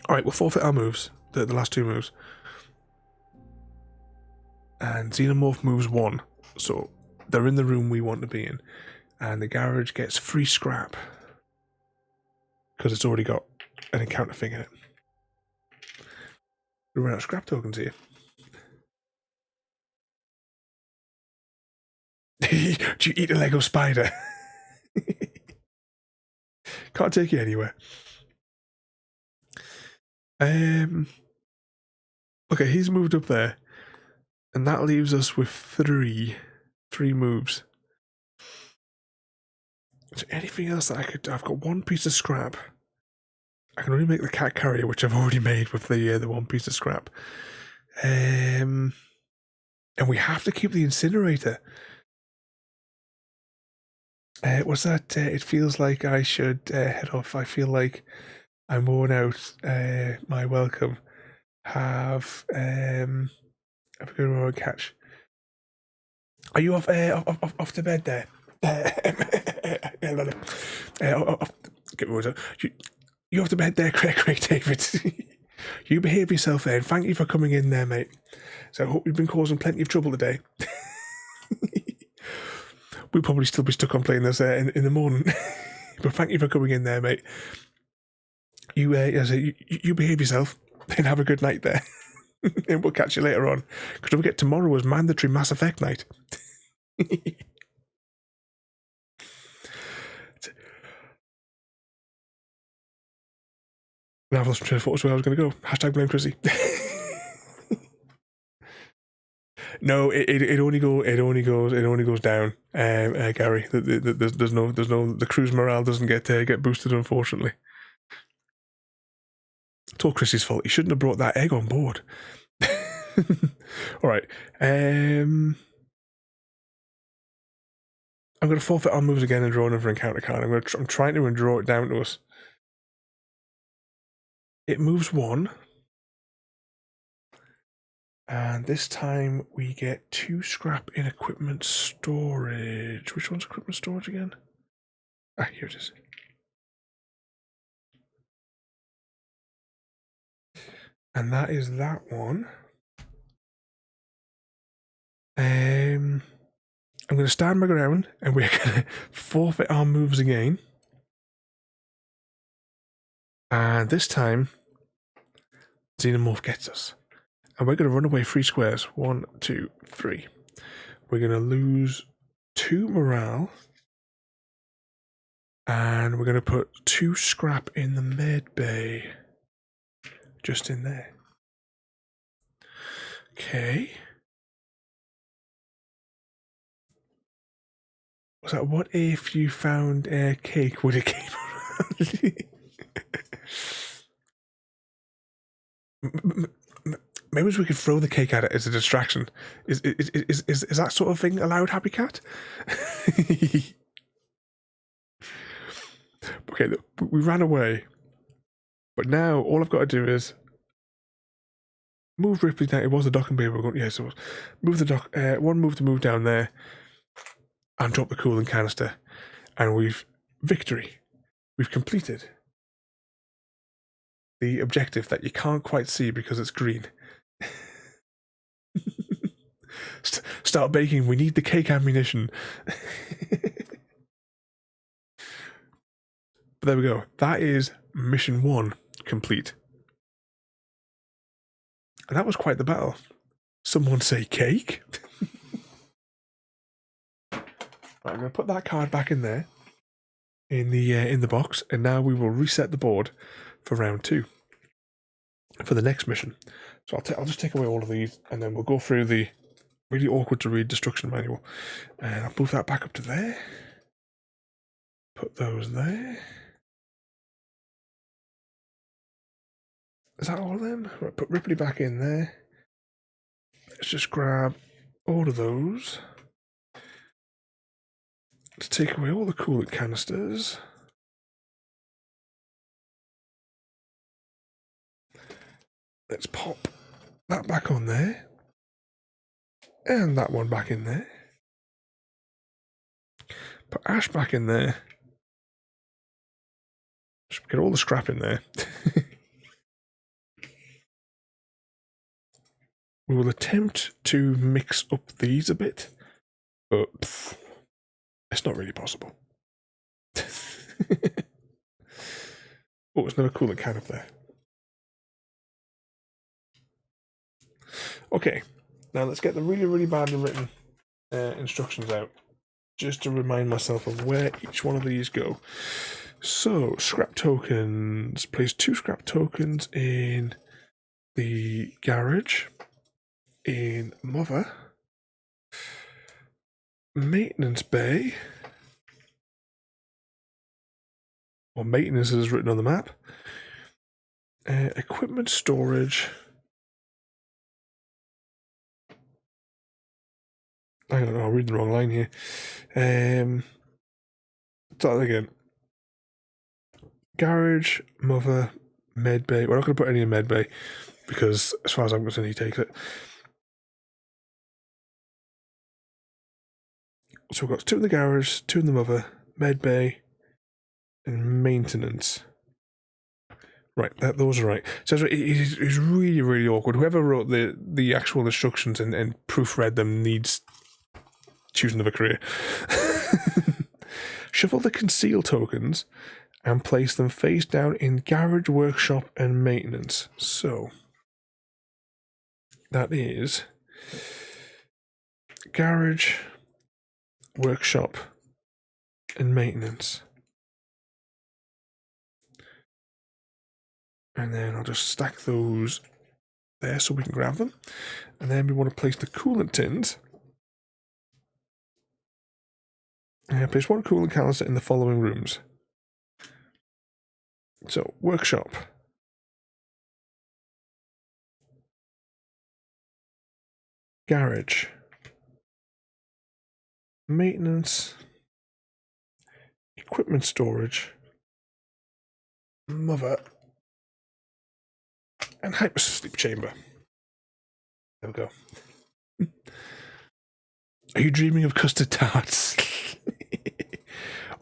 Alright, we'll forfeit our moves, the last 2 moves. And xenomorph moves 1, so they're in the room we want to be in. And the garage gets free scrap, because it's already got an encounter thing in it. We run out of scrap tokens here. Do you eat a Lego spider? Can't take you anywhere. Okay, he's moved up there, and that leaves us with three moves. Is there anything else that I could do? I've got one piece of scrap. I can only make the cat carrier, which I've already made with the one piece of scrap. And we have to keep the incinerator. What's that? It feels like I should head off. I feel like I'm worn out. My welcome. Have a good road catch. Are you off to bed there? You off to bed there, Craig David. You behave yourself there, and thank you for coming in there, mate. So I hope you've been causing plenty of trouble today. We'll probably still be stuck on playing this in the morning. But thank you for coming in there, mate. You behave yourself and have a good night there. And we'll catch you later on. Because don't forget, tomorrow is mandatory Mass Effect night. Now I've lost my train of thought where I was going to go. Hashtag blame Chrissy. No, it only goes down. Gary, there's no the crew's morale doesn't get boosted, unfortunately. It's all Chrissy's fault. He shouldn't have brought that egg on board. All right. I'm going to forfeit our moves again and draw another encounter card. I'm trying to draw it down to us. It moves one. And this time we get 2 scrap in equipment storage. Which one's equipment storage again? Ah, here it is. And that is that one. I'm going to stand my ground and we're going to forfeit our moves again. And this time, Xenomorph gets us. And we're going to run away 3 squares. 1, 2, 3. We're going to lose 2 morale. And we're going to put 2 scrap in the med bay. Just in there. Okay. Was that what if you found a cake with a came Maybe we could throw the cake at it as a distraction. Is that sort of thing allowed, Happy Cat? Okay, look, we ran away. But now all I've got to do is move Ripley down. It was the docking bay. Yes, it was. Move the dock. One move to move down there. And drop the cooling canister. And victory. We've completed the objective that you can't quite see because it's green. Start baking. We need the cake ammunition. But there we go. That is mission 1 complete. And that was quite the battle. Someone say cake? Right, I'm going to put that card back in there, in the box, and now we will reset the board for round 2, for the next mission. So I'll just take away all of these, and then we'll go through the really awkward to read destruction manual. And I'll move that back up to there. Put those there. Is that all of them? Right, put Ripley back in there. Let's just grab all of those. To take away all the coolant canisters. Let's pop that back on there. And that one back in there. Put Ash back in there. Just get all the scrap in there. We will attempt to mix up these a bit. But it's not really possible. Oh, there's another coolant can up there. Okay, now let's get the really, really badly written instructions out, just to remind myself of where each one of these go. So, scrap tokens. Place 2 scrap tokens in the garage, in Mother, maintenance bay, or maintenance as written on the map, equipment storage. Hang on, I'm reading the wrong line here. Start that again. Garage, Mother, med bay. We're not going to put any in med bay because, as far as I'm concerned, he takes it. So we've got 2 in the garage, 2 in the Mother, med bay, and maintenance. Right, those are right. So it's really, really awkward. Whoever wrote the actual instructions and proofread them needs choosing of a career. Shuffle the conceal tokens and place them face down in garage, workshop, and maintenance. So that is garage, workshop, and maintenance. And then I'll just stack those there so we can grab them. And then we want to place the coolant tins. And place 1 coolant canister in the following rooms. So, workshop. Garage. Maintenance. Equipment storage. Mother. And hypersleep chamber. There we go. Are you dreaming of custard tarts?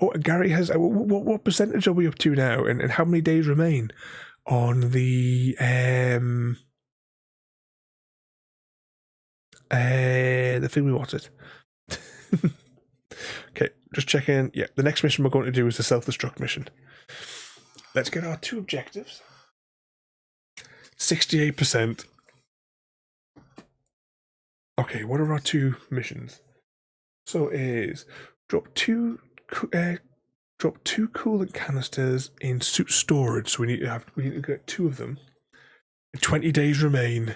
Oh, Gary has. What percentage are we up to now, and how many days remain on the thing we wanted? Okay, just checking. Yeah, the next mission we're going to do is the self-destruct mission. Let's get our 2 objectives. 68%. Okay, what are our 2 missions? So it is drop two coolant canisters in suit storage. So we need to get 2 of them. 20 days remain.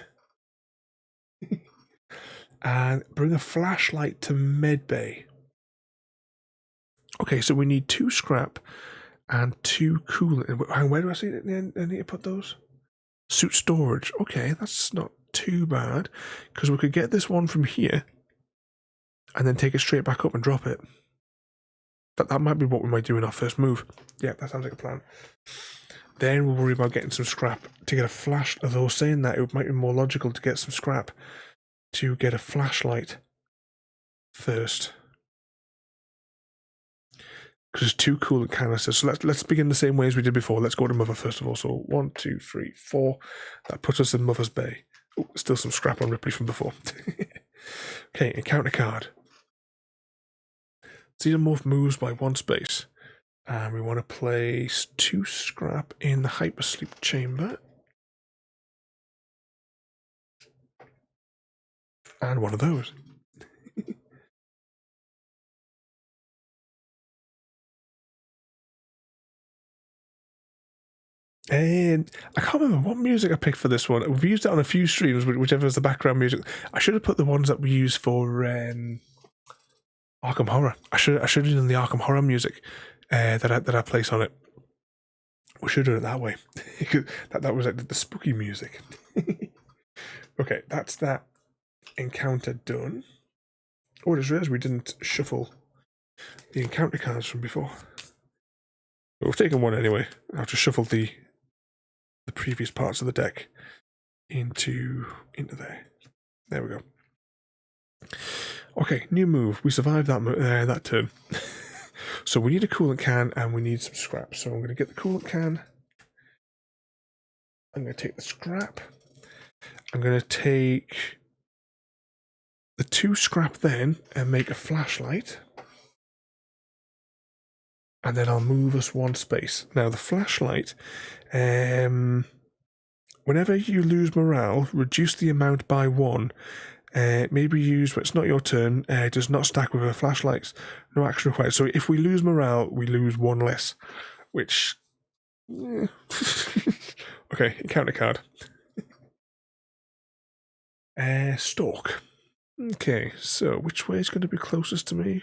And bring a flashlight to medbay. Okay, so we need 2 scrap and 2 coolant. And where do I see it? I need to put those? Suit storage. Okay, that's not too bad. Because we could get this one from here and then take it straight back up and drop it. That might be what we might do in our first move. Yeah, that sounds like a plan. Then we'll worry about getting some scrap to get a flash. Although saying that, it might be more logical to get some scrap to get a flashlight first. Because there's 2 coolant canisters. So let's begin the same way as we did before. Let's go to Mother first of all. So 1, 2, 3, 4. That puts us in Mother's Bay. Oh, still some scrap on Ripley from before. Okay, encounter card. Xenomorph moves by 1 space. And we want to place 2 scrap in the hypersleep chamber. And 1 of those. And I can't remember what music I picked for this one. We've used it on a few streams, whichever is the background music. I should have put the ones that we use for Arkham Horror. I should have done the Arkham Horror music that I place on it. We should do it that way. that was like the spooky music. Okay, that's that encounter done. Oh, I just realised we didn't shuffle the encounter cards from before. But we've taken 1 anyway. I'll just shuffle the previous parts of the deck into there. There we go. Okay, new move. We survived that turn. So we need a coolant can and we need some scrap. So I'm going to get the coolant can. I'm going to take the scrap. I'm going to take the 2 scrap then and make a flashlight. And then I'll move us 1 space. Now the flashlight, whenever you lose morale, reduce the amount by 1. Maybe use, but it's not your turn. It does not stack with our flashlights. No action required. So if we lose morale, we lose 1 less. which... Okay, encounter card. Stalk. Okay, so which way is going to be closest to me?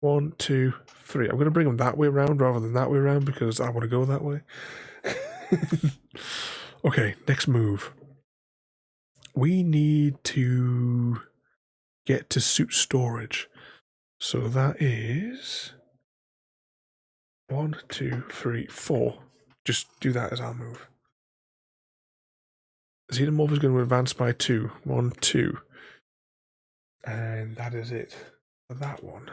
1, 2, 3. I'm going to bring them that way around rather than that way around because I want to go that way. Okay, next move. We need to get to suit storage. So that is 1, 2, 3, 4. Just do that as our move. Xenomorph is going to advance by 2. 1, 2. And that is it for that one.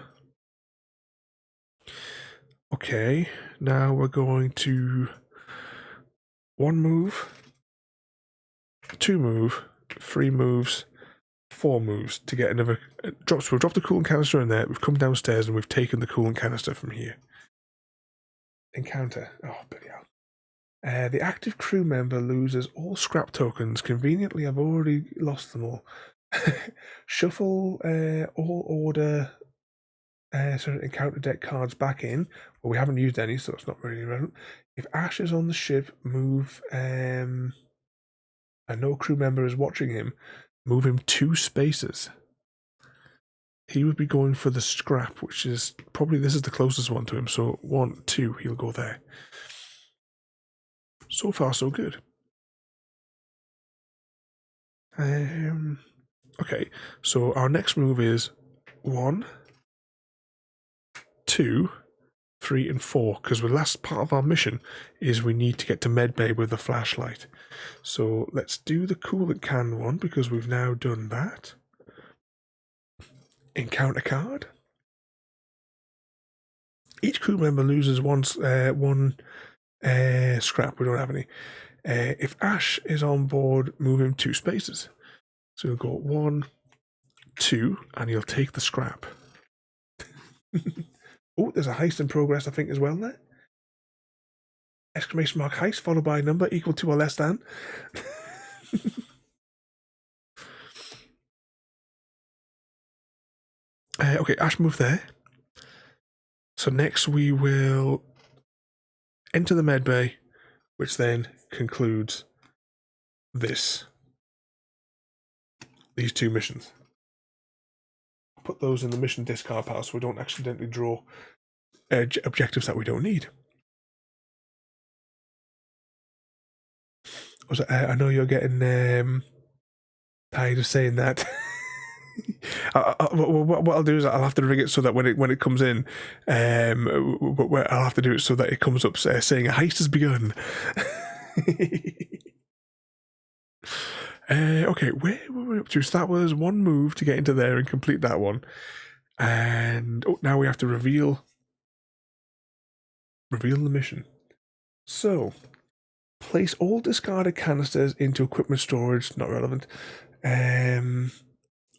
Okay, now we're going to 1 move, 2 move, 3 moves, 4 moves to get another drop. So we've dropped the coolant canister in there, we've come downstairs and we've taken the coolant canister from here. Encounter. Oh, bloody hell. The active crew member loses all scrap tokens. Conveniently, I've already lost them all. Shuffle all order encounter deck cards back in. Well, we haven't used any, so it's not really relevant. If Ash is on the ship, move and no crew member is watching him, move him 2 spaces. He would be going for the scrap, which is probably, this is the closest one to him, so 1, 2, he'll go there. So far, so good. Okay, so our next move is 1, 2, 3, and 4, because the last part of our mission is we need to get to medbay with the flashlight. So let's do the coolant can one, because we've now done that. Encounter card. Each crew member loses one scrap. We don't have any. If Ash is on board, move him 2 spaces. So we'll go 1, 2, and he'll take the scrap. Oh, there's a heist in progress, I think, as well there. Exclamation mark heist followed by a number equal to or less than. Okay, Ash moved there. So next we will enter the medbay, which then concludes these 2 missions. Put those in the mission discard pile so we don't accidentally draw objectives that we don't need. I know you're getting tired of saying that. What I'll do is I'll have to rig it so that when it comes in, I'll have to do it so that it comes up saying a heist has begun. Okay, where were we up to? So that was 1 move to get into there and complete that one. And now we have to reveal the mission. So, place all discarded canisters into equipment storage, not relevant.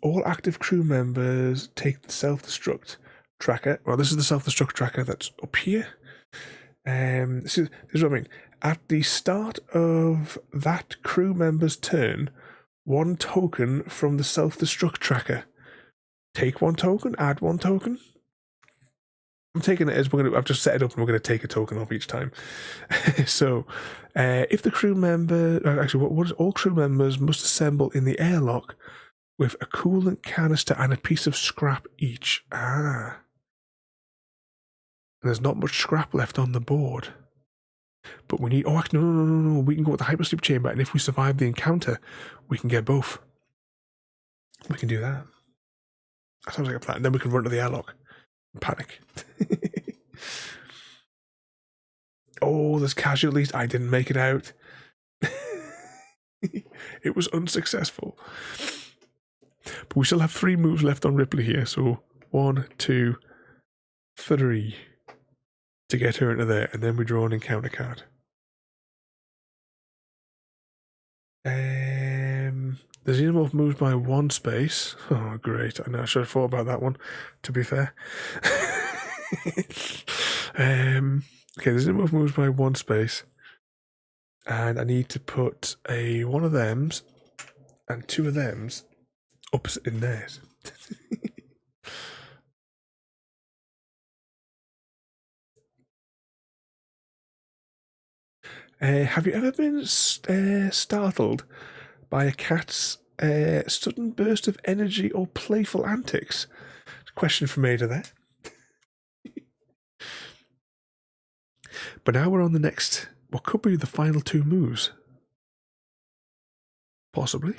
All active crew members take the self-destruct tracker. Well, this is the self-destruct tracker that's up here. This is what I mean. At the start of that crew member's turn, 1 token from the self-destruct tracker. Take 1 token, add 1 token. I'm taking it as I've just set it up and we're going to take a token off each time. So, if the crew member, all crew members must assemble in the airlock with a coolant canister and a piece of scrap each. And there's not much scrap left on the board. But we need... Oh, actually, no. We can go with the hypersleep chamber, and if we survive the encounter, we can get both. We can do that. That sounds like a plan. And then we can run to the airlock and panic. Oh, there's casualties. I didn't make it out. It was unsuccessful. But we still have 3 moves left on Ripley here. So 1, 2, 3 to get her into there, and then we draw an encounter card. The Xenomorph moves by 1 space. Oh, great. I know I should have thought about that one, to be fair. Okay, the Xenomorph moves by 1 space. And I need to put one of them's and 2 of them's opposite in theirs. Have you ever been startled by a cat's sudden burst of energy or playful antics? Question from Ada there. But now we're on the next, what could be the final two moves. Possibly.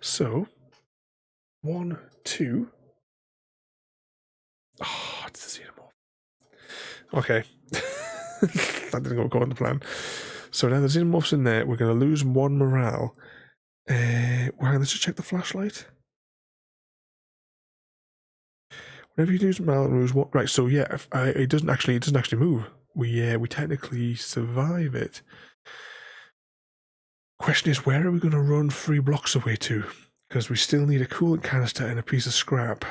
So, 1, 2. Oh, it's the xenomorph. Okay. That didn't go according to plan. So now the xenomorph's in there. We're going to lose 1 morale. Let's just check the flashlight. Whenever you lose morale, lose what? Right. So yeah, it doesn't actually move. We technically survive it. Question is, where are we going to run 3 blocks away to? Because we still need a coolant canister and a piece of scrap.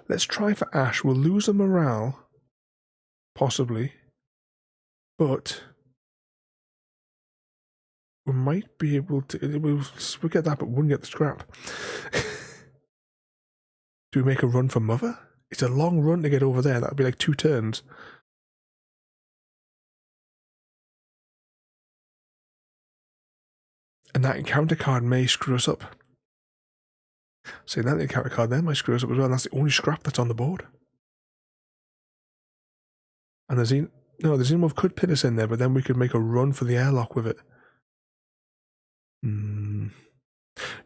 Let's try for Ash. We'll lose a morale, possibly, but we might be able to. We'll get that, but we wouldn't get the scrap. Do we make a run for Mother? It's a long run to get over there. That'd be like 2 turns. And that encounter card may screw us up. Saying that, the encounter card then might screw us up as well. And that's the only scrap that's on the board. And the Xenomorph could pin us in there, but then we could make a run for the airlock with it.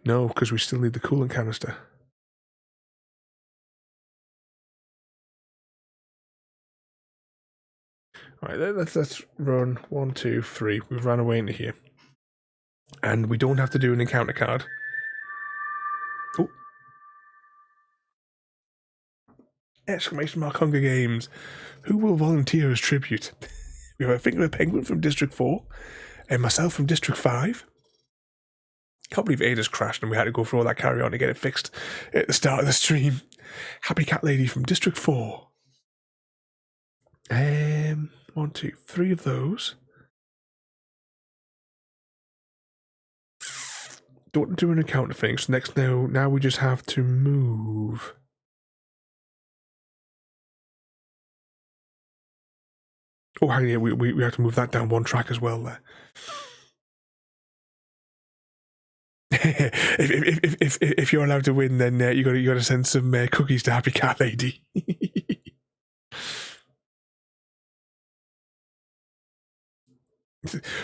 No, because we still need the coolant canister. All right, let's run 1, 2, 3. We've run away into here. And we don't have to do an encounter card. Oh. Exclamation mark Hunger Games. Who will volunteer as tribute? We have a Finger of a Penguin from District 4 and myself from District 5. Can't believe Ada's crashed and we had to go through all that carry on to get it fixed at the start of the stream. Happy Cat Lady from District 4. 1, 2, 3 of those. Don't do an encounter thing. So next now we just have to move. Oh, hang on, yeah, we have to move that down 1 track as well there. if you're allowed to win, then you got to send some cookies to Happy Cat Lady.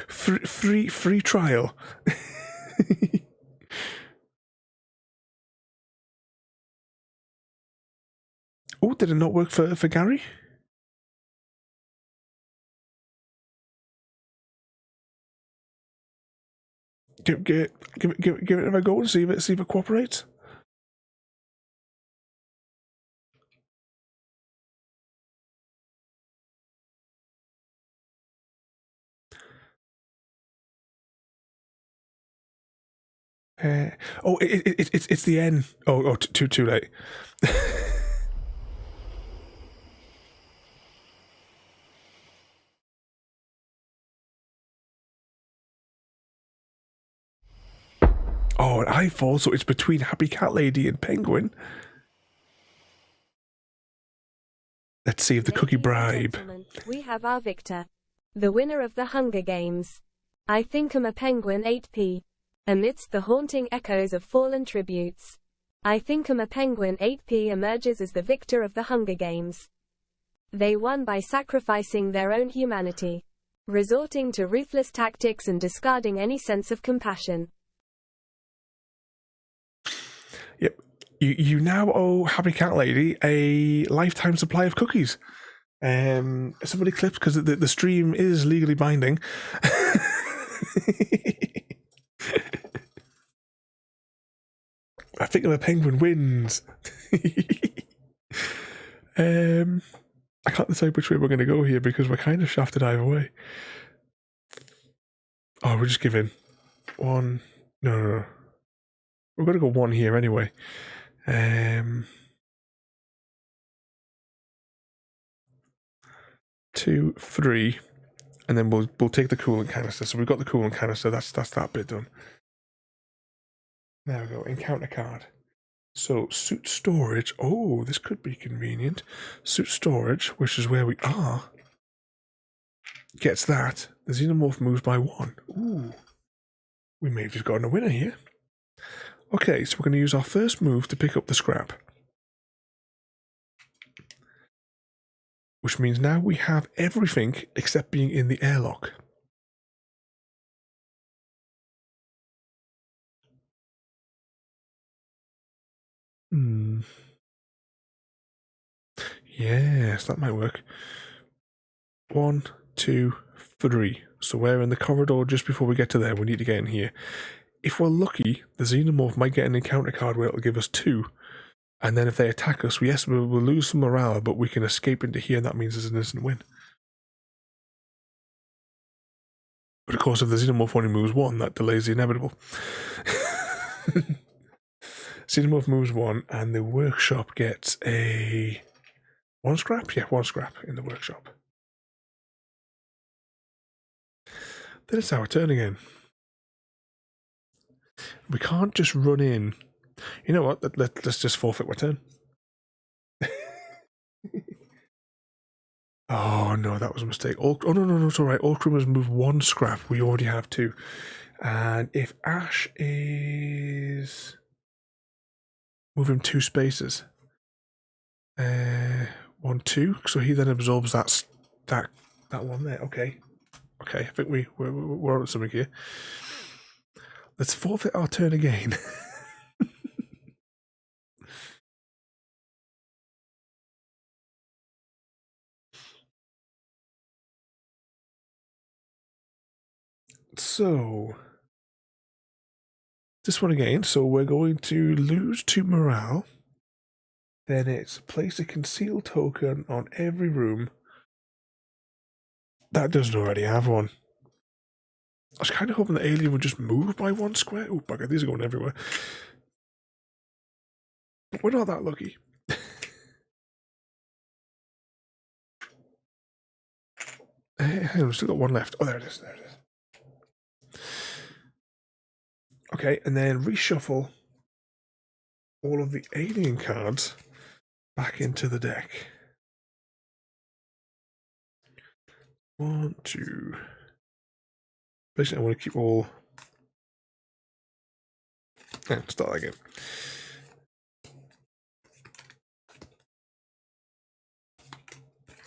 free trial. Oh, did it not work for Gary? Give it a go and see if it cooperates. It's the N. Too late. Oh, an eyefall, so it's between Happy Cat Lady and Penguin. Let's see if the cookie bribe. We have our victor. The winner of the Hunger Games. I think I'm a Penguin 8p. Amidst the haunting echoes of fallen tributes. I think I'm a Penguin 8p emerges as the victor of the Hunger Games. They won by sacrificing their own humanity. Resorting to ruthless tactics and discarding any sense of compassion. Yep. You now owe Happy Cat Lady a lifetime supply of cookies. Somebody clipped because the stream is legally binding. I think the Penguin wins. I can't decide which way we're going to go here because we're kind of shafted either way. Oh, we're just giving 1. No. We're going to go 1 here anyway. 2, 3, and then we'll take the coolant canister. So we've got the coolant canister. That's that bit done. There we go, encounter card. So, suit storage. Oh, this could be convenient. Suit storage, which is where we are, gets that. The xenomorph moves by 1. Ooh. We may have just gotten a winner here. Okay, so we're going to use our first move to pick up the scrap. Which means now we have everything except being in the airlock. Yes, that might work. 1, 2, 3. So we're in the corridor just before we get to there. We need to get in here. If we're lucky, the xenomorph might get an encounter card where it'll give us 2. And then if they attack us, yes, we'll lose some morale, but we can escape into here, and that means it's an instant win. But of course, if the xenomorph only moves 1, that delays the inevitable. Xenomorph moves 1, and the workshop gets a 1 scrap? Yeah, 1 scrap in the workshop. Then it's our turn again. We can't just run in. You know what? Let's just forfeit our turn. Oh no, that was a mistake. Oh no, it's all right. All crew must move 1 scrap. We already have 2. And if Ash is moving 2 spaces, 1, 2. So he then absorbs that one there. Okay. I think we're on something here. Let's forfeit our turn again. So, this one again. So we're going to lose 2 morale. Then it's place a concealed token on every room. That doesn't already have one. I was kind of hoping the alien would just move by 1 square. Oh, bugger, these are going everywhere. But we're not that lucky. Hang on, we've still got 1 left. Oh, there it is. Okay, and then reshuffle all of the alien cards back into the deck. 1, 2. Basically, I want to keep all. Start again.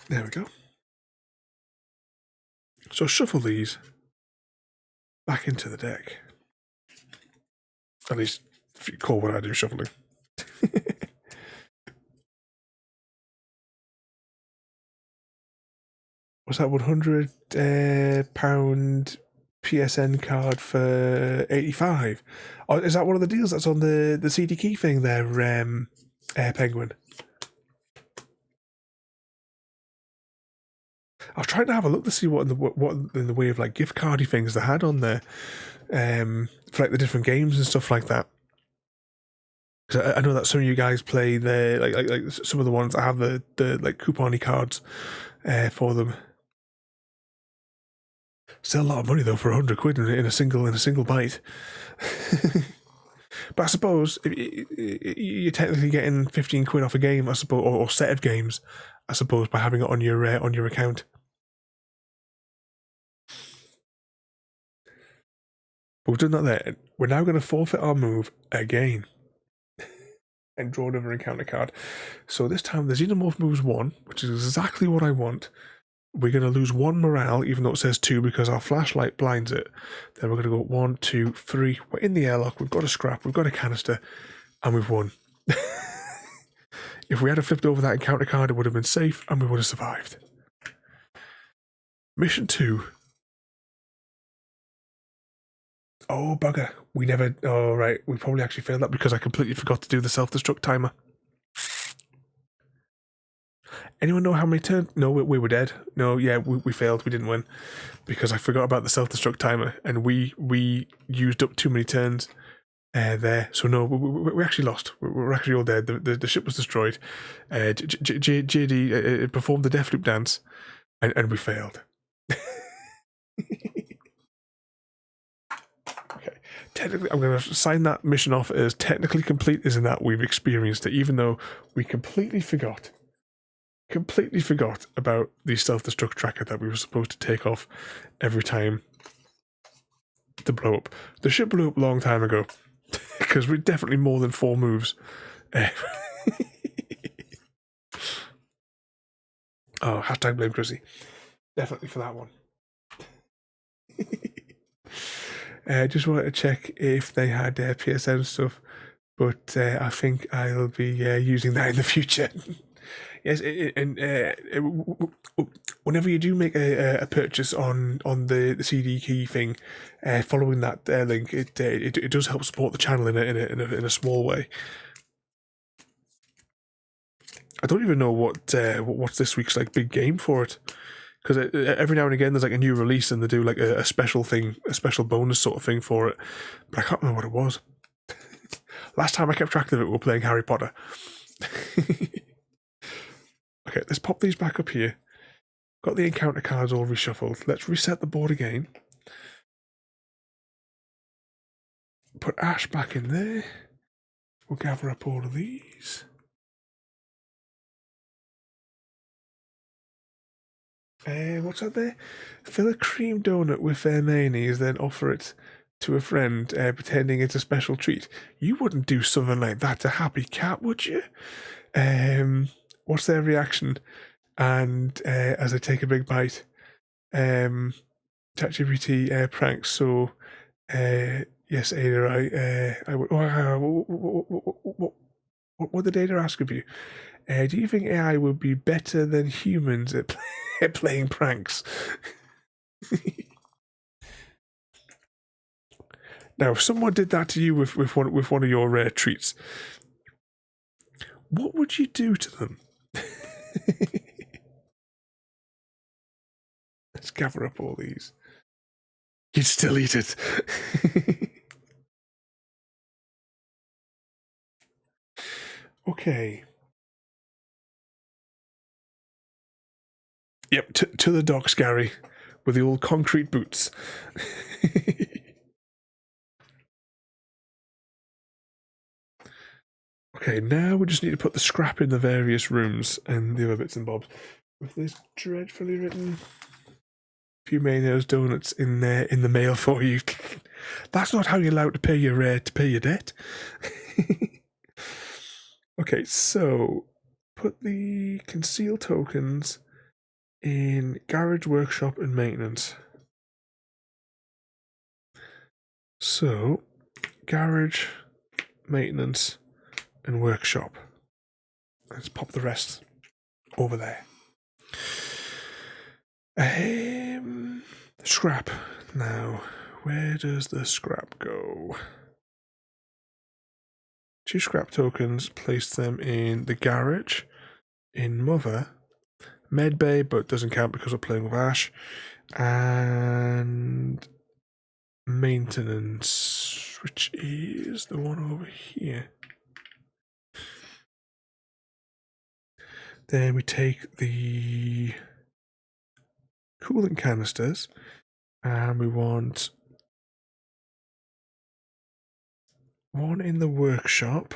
There we go. So shuffle these back into the deck. At least if you call what I do shuffling. Was that £100 PSN card for 85? Oh, is that one of the deals that's on the CD key thing there, Air Penguin? I was trying to have a look to see what in the way of like gift cardy things they had on there, for like the different games and stuff like that. Because I know that some of you guys play the like some of the ones that have the like coupon-y cards for them. Still a lot of money though for £100 in a single bite. But I suppose you're technically getting £15 off a game, I suppose, or set of games, I suppose, by having it on your account. But we've done that there. We're now going to forfeit our move again and draw another encounter card. So this time the xenomorph moves 1, which is exactly what I want. We're going to lose 1 morale, even though it says 2, because our flashlight blinds it. Then we're going to go 1, 2, 3. We're in the airlock. We've got a scrap. We've got a canister. And we've won. If we had flipped over that encounter card, it would have been safe and we would have survived. Mission 2. Oh, bugger. We never... Oh, right. We probably actually failed that because I completely forgot to do the self-destruct timer. Anyone know how many turns? No, we were dead. No, yeah, we failed. We didn't win because I forgot about the self-destruct timer and we used up too many turns there. So no, we actually lost. We're actually all dead. The ship was destroyed. JD performed the Deathloop dance and we failed. Okay, technically, I'm going to sign that mission off as technically complete, as in that we've experienced it, even though we completely forgot about the self-destruct tracker that we were supposed to take off every time to blow up. The ship blew up a long time ago, because we're definitely more than 4 moves. Oh, hashtag blame Chrissy. Definitely for that one. Just wanted to check if they had PSN stuff, but I think I'll be using that in the future. Yes, and whenever you do make a purchase on the CD key thing, following that link, it does help support the channel in a small way. I don't even know what's this week's like big game for it, because every now and again there's like a new release and they do like a special thing, a special bonus sort of thing for it, but I can't remember what it was. Last time I kept track of it, we were playing Harry Potter. Okay, let's pop these back up here. Got the encounter cards all reshuffled. Let's reset the board again. Put Ash back in there. We'll gather up all of these. What's that there? Fill a cream donut with mayonnaise, then offer it to a friend, pretending it's a special treat. You wouldn't do something like that to Happy Cat, would you? What's their reaction? And as I take a big bite, ChatGPT pranks. So yes, Ada, I would. What did Ada ask of you? Do you think AI would be better than humans at playing pranks? Now, if someone did that to you with one of your treats, what would you do to them? Let's gather up all these. You'd still eat it. Okay. Yep, to the docks, Gary, with the old concrete boots. Okay, now we just need to put the scrap in the various rooms and the other bits and bobs. With this dreadfully written few mayonnaise donuts in the mail for you. That's not how you're allowed to pay your debt. Okay, so put the conceal tokens in garage, workshop, and maintenance. So garage, maintenance, and workshop. Let's pop the rest over there. Scrap. Now, where does the scrap go? 2 scrap tokens, place them in the garage, in Mother, Medbay, but doesn't count because we're playing with Ash, and maintenance, which is the one over here. Then we take the coolant canisters, and we want one in the workshop,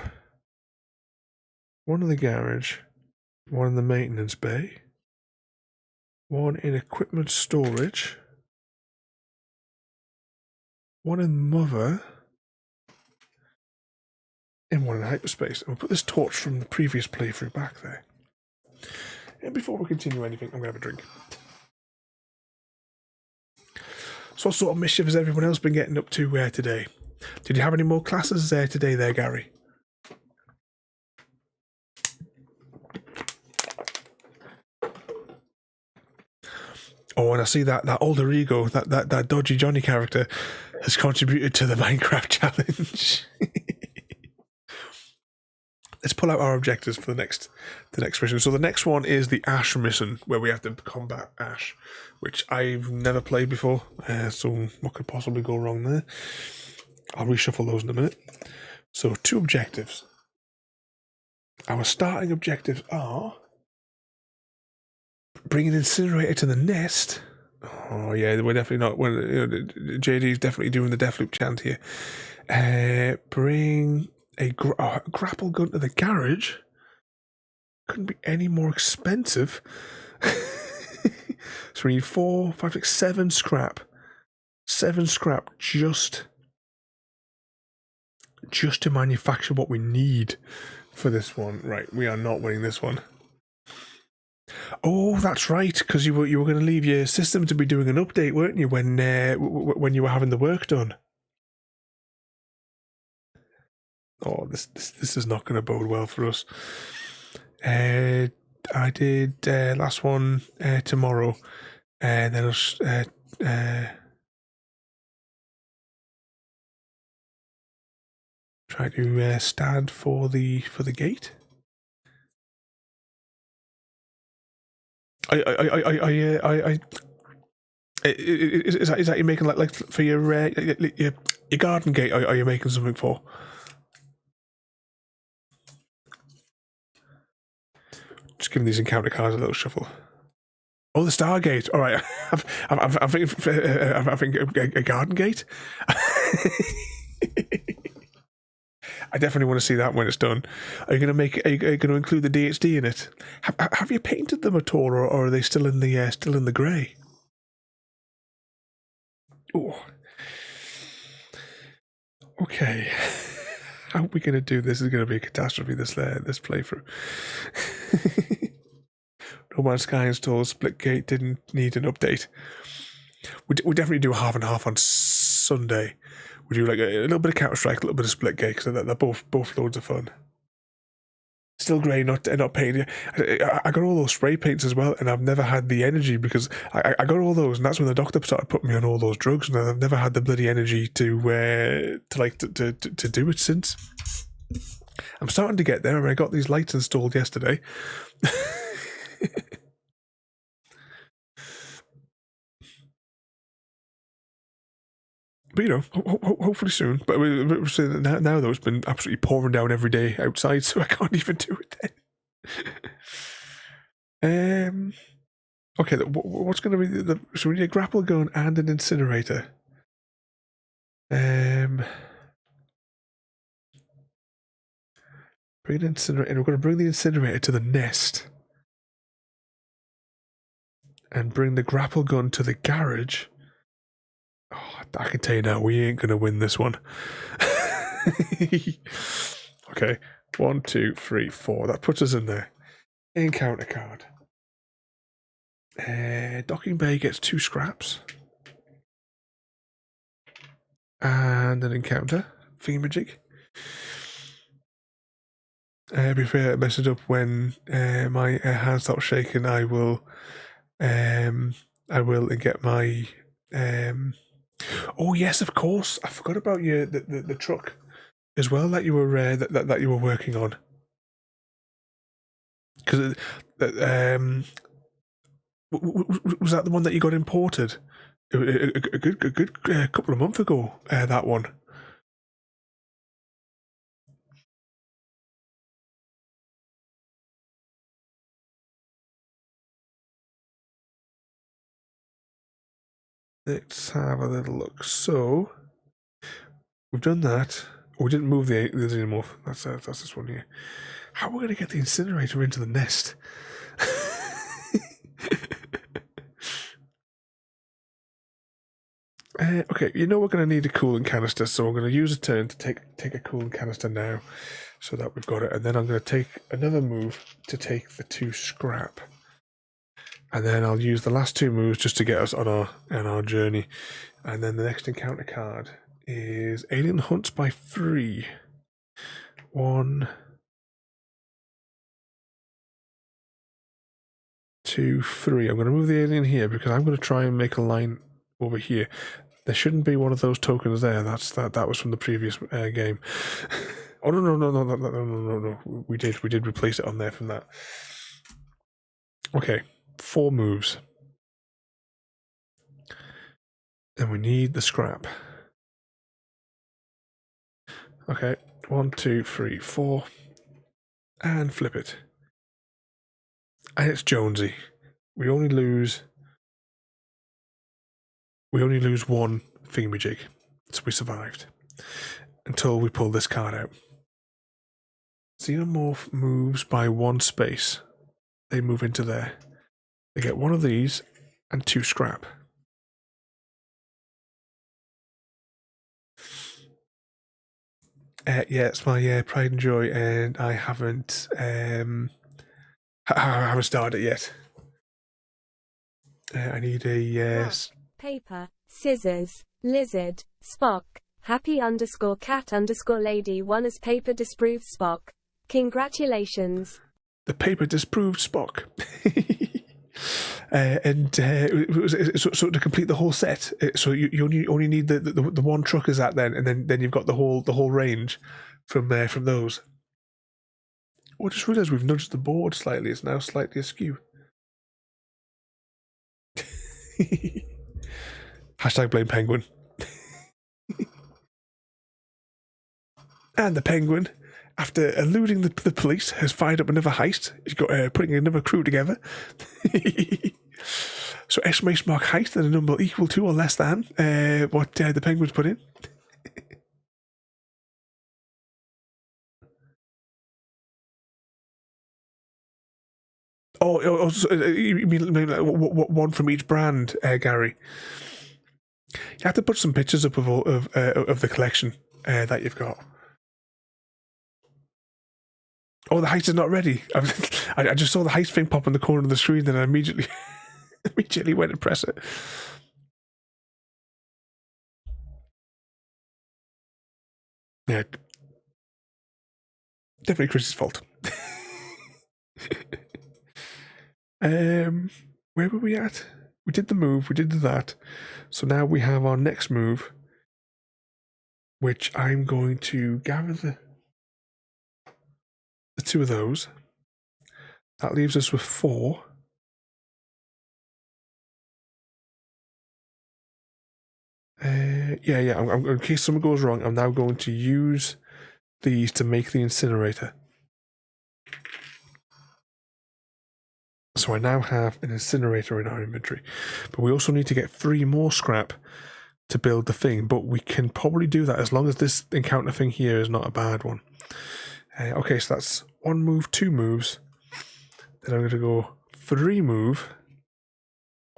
one in the garage, one in the maintenance bay, one in equipment storage, one in Mother, and one in hyperspace. And we'll put this torch from the previous playthrough back there. And before we continue anything, I'm going to have a drink. So what sort of mischief has everyone else been getting up to today? Did you have any more classes today there, Gary? Oh, and I see that older ego, that dodgy Johnny character, has contributed to the Minecraft challenge. Let's pull out our objectives for the next mission. So the next one is the Ash mission, where we have to combat Ash, which I've never played before. So what could possibly go wrong there? I'll reshuffle those in a minute. So 2 objectives. Our starting objectives are bring an incinerator to the nest. Oh, Oh yeah, we're definitely not. Well, JD's definitely doing the Deathloop chant here. Bring a grapple gun to the garage. Couldn't be any more expensive. So we need 4, 5, 6, 7 scrap. 7 scrap just to manufacture what we need for this one. Right, we are not winning this one. Oh, that's right, because you were going to leave your system to be doing an update, weren't you, when you were having the work done? Oh, this is not going to bode well for us. I did last one tomorrow, and then I'll try to stand for the gate. Is that you making like for your garden gate? Are you making something for? Just giving these encounter cards a little shuffle. Oh, the Stargate. All right, I'm thinking a garden gate. I definitely want to see that when it's done. Are you going to include the DHD in it? Have you painted them at all, or are they still in the grey? Oh, okay. How are we going to do this? Is going to be a catastrophe. This playthrough. No Man's Sky installed. Splitgate didn't need an update. We definitely do half and half on Sunday. We do like a little bit of Counter-Strike, a little bit of Splitgate, because they're both loads of fun. Still grey, not painted. I got all those spray paints as well, and I've never had the energy because I got all those, and that's when the doctor started putting me on all those drugs, and I've never had the bloody energy to do it since. I'm starting to get there. I mean, I got these lights installed yesterday. But hopefully soon. But now though, it's been absolutely pouring down every day outside, so I can't even do it then. Okay, what's going to be so we need a grapple gun and an incinerator. Bring an incinerator, and we're going to bring the incinerator to the nest. And bring the grapple gun to the garage. Oh, I can tell you now, we ain't going to win this one. Okay, 1, 2, 3, 4. That puts us in there. Encounter card. Docking bay gets 2 scraps. And an encounter. Thingamajig. Before I mess it up, when my hand stops shaking, I will get my oh yes, of course. I forgot about the truck as well that you were that you were working on. Because was that the one that you got imported a good couple of months ago? That one. Let's have a little look. So we've done that. We didn't move the xenomorph. That's this one here. How are we going to get the incinerator into the nest? Okay, we're going to need a coolant canister, so I'm going to use a turn to take a coolant canister now, so that we've got it, and then I'm going to take another move to take the 2 scrap, and then I'll use the last 2 moves just to get us on our journey, and then the next encounter card is Alien Hunts by 3. 1, 2, 3. I'm going to move the alien here because I'm going to try and make a line over here. There shouldn't be one of those tokens there. That was from the previous game. Oh no! We did replace it on there from that. Okay, 4 moves, and we need the scrap. Okay, 1, 2, 3, 4, and flip it. And it's Jonesy. We only lose we only lose one thingamajig. So we survived. Until we pull this card out. Xenomorph moves by 1 space. They move into there. They get 1 of these and 2 scrap. Yeah, it's my pride and joy, and I haven't started it yet. I need a paper, scissors, lizard, Spock, happy_cat_lady won as paper disproved Spock. Congratulations. The paper disproved Spock. So to complete the whole set, so you only need the one truck is that then, and then you've got the whole range from those. Oh, I just realised we've nudged the board slightly. It's now slightly askew. Hashtag blame penguin. And the penguin, after eluding the police, has fired up another heist. He's got putting another crew together. So exclamation mark heist and a number equal to or less than what the penguins put in. You mean like, one from each brand, Gary? You have to put some pictures up of all of the collection that you've got. Oh, the heist is not ready. I just saw the heist thing pop in the corner of the screen, and I immediately went and press it. Yeah, definitely Chris's fault. Where were we at? We did the move. We did that. So now we have our next move, which I'm going to gather the 2 of those. That leaves us with 4. Yeah. I'm, in case something goes wrong, I'm now going to use these to make the incinerator. So I now have an incinerator in our inventory. But we also need to get 3 more scrap to build the thing. But we can probably do that as long as this encounter thing here is not a bad one. Okay, so that's 1 move, 2 moves. Then I'm going to go 3 move.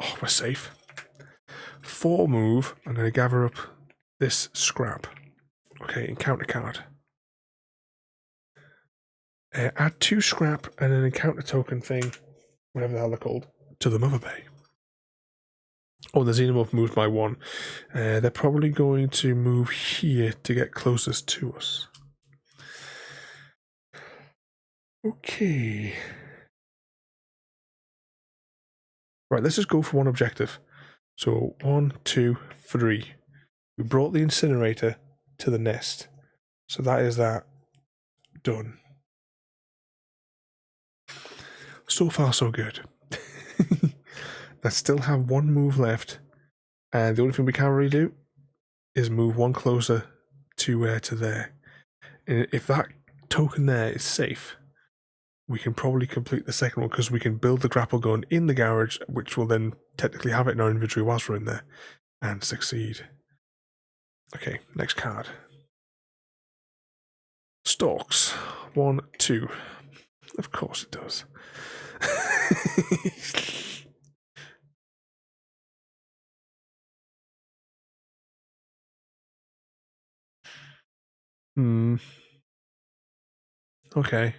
Oh, we're safe. 4 move. I'm going to gather up this scrap. Okay, encounter card. Add 2 scrap and an encounter token thing, whatever the hell they're called, to the Mother Bay. Oh, the Xenomorph moves by 1. They're probably going to move here to get closest to us. Okay. Right, let's just go for one objective. So 1, 2, 3. We brought the incinerator to the nest. So that is that. Done. So far, so good. I still have 1 move left. And the only thing we can really do is move 1 closer to there. And if that token there is safe, we can probably complete the second one because we can build the grapple gun in the garage, which will then technically have it in our inventory whilst we're in there, and succeed. Okay, next card. Stalks. 1, 2. Of course it does. Okay.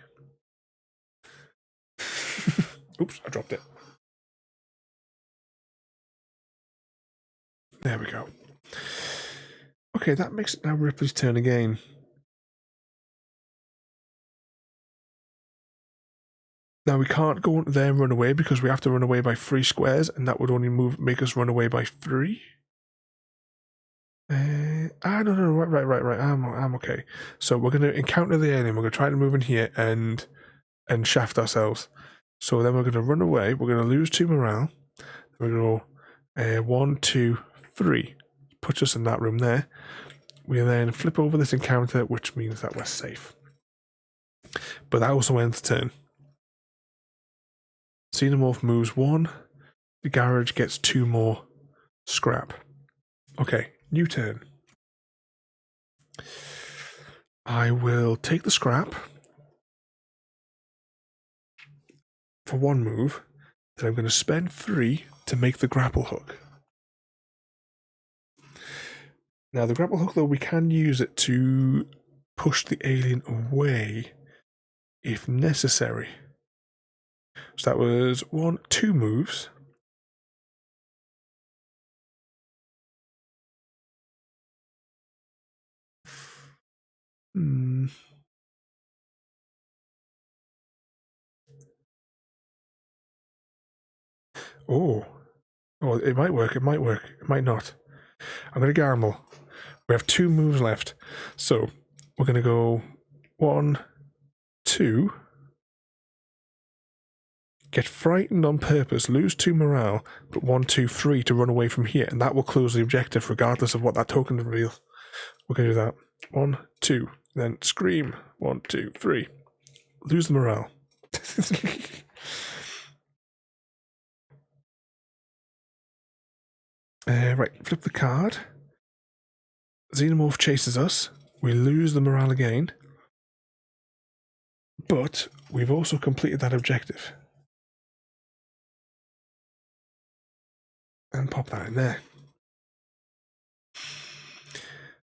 Oops, I dropped it. There we go. Okay, that makes it now Ripley's turn again. Now we can't go there and run away because we have to run away by 3 squares, and that would only make us run away by 3. No, right. I'm okay. So we're going to encounter the alien. We're going to try to move in here and shaft ourselves. So then we're going to run away. We're going to lose 2 morale. We're going to go 1, 2, 3. Puts us in that room there. We then flip over this encounter, which means that we're safe. But that also ends the turn. Xenomorph moves 1. The garage gets 2 more scrap. Okay, new turn. I will take the scrap for 1 move. Then I'm going to spend 3 to make the grapple hook. Now, the grapple hook, though, we can use it to push the alien away if necessary. So that was 2 moves. Oh, it might work. It might work. It might not. I'm going to gamble. We have 2 moves left. So we're going to go 1, 2. Get frightened on purpose, lose 2 morale, but 1, 2, 3 to run away from here, and that will close the objective regardless of what that token reveals. We're going to do that. 1, 2, then scream. 1, 2, 3. Lose the morale. Right, flip the card. Xenomorph chases us. We lose the morale again. But we've also completed that objective. And pop that in there.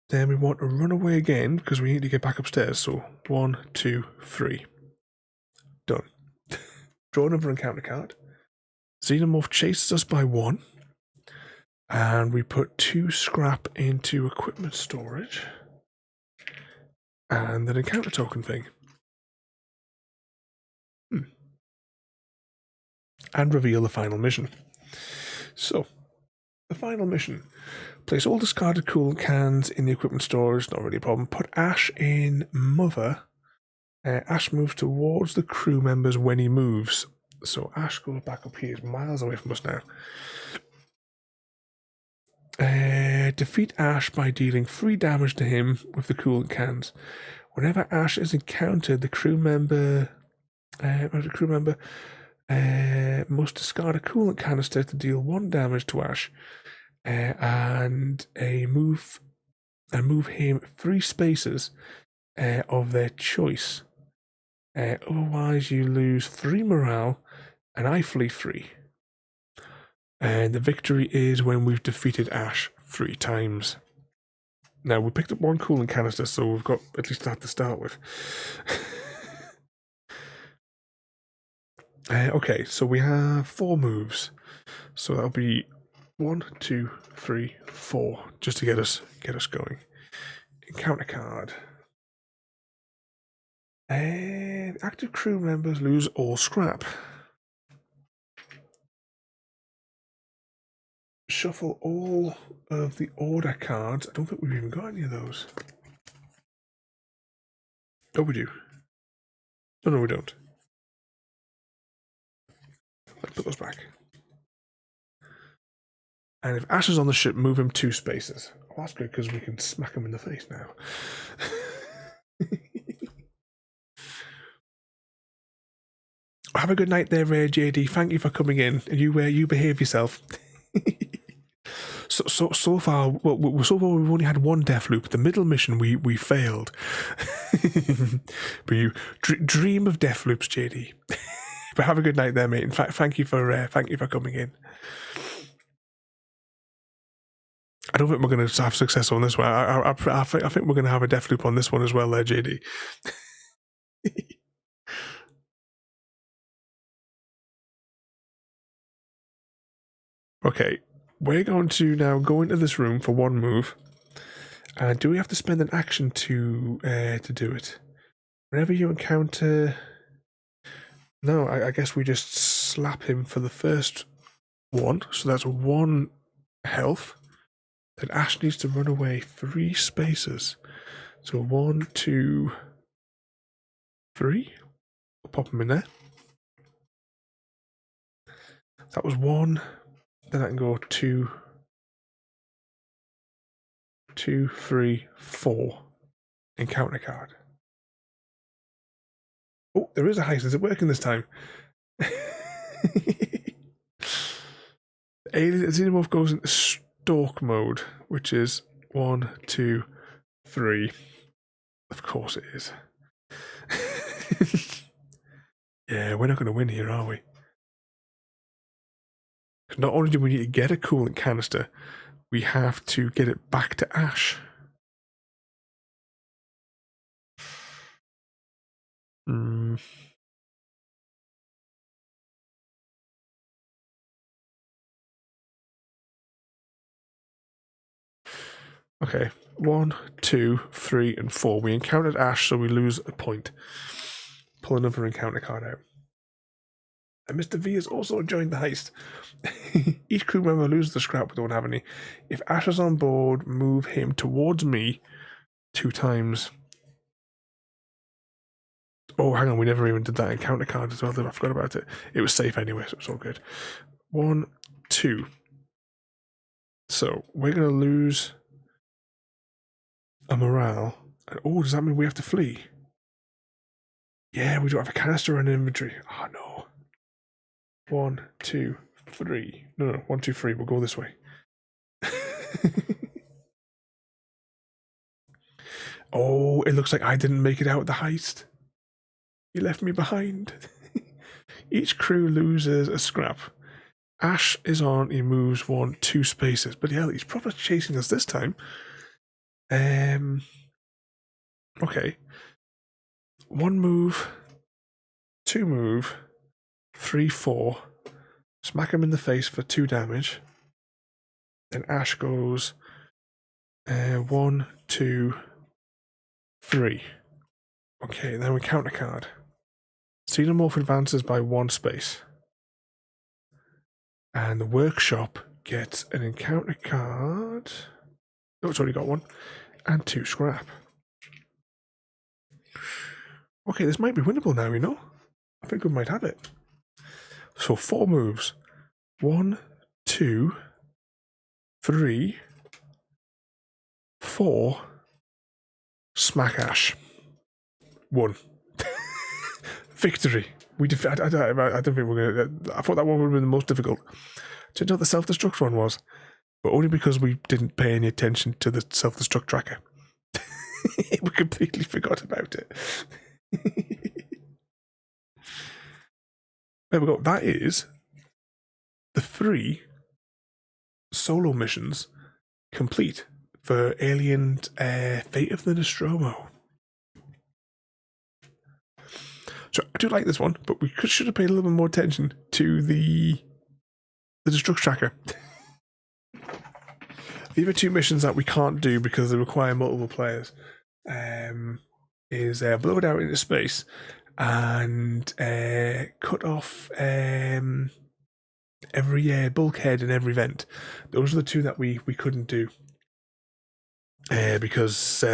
Then we want to run away again because we need to get back upstairs. So 1, 2, 3. Done. Draw another encounter card. Xenomorph chases us by 1. And we put 2 scrap into equipment storage. And an encounter token thing. And reveal the final mission. So, the final mission. Place all discarded coolant cans in the equipment storage, not really a problem. Put Ash in Mother. Ash moves towards the crew members when he moves. So Ash goes back up here. He's miles away from us now. Defeat Ash by dealing 3 damage to him with the coolant cans. Whenever Ash is encountered, the crew member must discard a coolant canister to deal 1 damage to Ash, and move him 3 spaces of their choice. Otherwise, you lose 3 morale, and I flee 3. And the victory is when we've defeated Ash 3 times. Now, we picked up 1 coolant canister, so we've got at least that to start with. Okay, so we have 4 moves. So that'll be 1, 2, 3, 4, just to get us going. Encounter card. Active crew members lose all scrap. Shuffle all of the order cards. I don't think we've even got any of those. Oh, we do. No, we don't. Let's put those back. And if Ash is on the ship, move him 2 spaces. Oh, that's good because we can smack him in the face now. Have a good night there, JD. Thank you for coming in. And you behave yourself. So far, we've only had 1 death loop. The middle mission we failed. But you dream of death loops, JD. But have a good night there, mate. In fact, thank you for coming in. I don't think we're going to have success on this one. I think we're going to have a death loop on this one as well, there, JD. Okay, we're going to now go into this room for 1 move. And do we have to spend an action to do it? Whenever you encounter... No, I guess we just slap him for the first 1. So that's 1 health. Then Ash needs to run away 3 spaces. So 1, 2, 3. We'll pop him in there. That was 1. Then I can go 2, 3, 4. Encounter card. Oh, there is a heist. Is it working this time? Alien Xenomorph goes into dork mode, which is 1, 2, 3. Of course it is. Yeah, we're not going to win here, are we? Not only do we need to get a coolant canister, we have to get it back to Ash. Okay, 1, 2, 3, and 4. We encountered Ash, so we lose a point. Pull another encounter card out. And Mr. V has also joined the heist. Each crew member loses the scrap, we don't have any. If Ash is on board, move him towards me 2 times. Oh, hang on, we never even did that encounter card as well. I forgot about it. It was safe anyway, so it's all good. 1, 2. So we're going to lose a morale. And oh, does that mean we have to flee? Yeah, we don't have a canister in inventory. Oh, no. 1, 2, 3. No, 1, 2, 3. We'll go this way. Oh, it looks like I didn't make it out of the heist. He left me behind. Each crew loses a scrap. Ash is on, he moves 1, 2 spaces. But yeah, he's probably chasing us this time. Okay. 1 move, 2 move, 3, 4. Smack him in the face for 2 damage. Then Ash goes 1, 2, 3. Okay, then we counter card. Xenomorph advances by 1 space. And the workshop gets an encounter card. Oh, it's already got 1. And 2 scrap. Okay, this might be winnable now, you know? I think we might have it. So 4 moves. 1, 2, 3, 4. Smack Ash. 1. Victory. I don't think we're gonna. I thought that one would have been the most difficult. Turns out the self-destruct one was, but only because we didn't pay any attention to the self-destruct tracker. We completely forgot about it. There we go. That is the 3 solo missions complete for Alien Fate of the Nostromo. So I do like this one, but we should have paid a little bit more attention to the destruct tracker. The other 2 missions that we can't do because they require multiple players is blow it out into space and cut off every bulkhead in every vent. Those are the 2 that we couldn't do because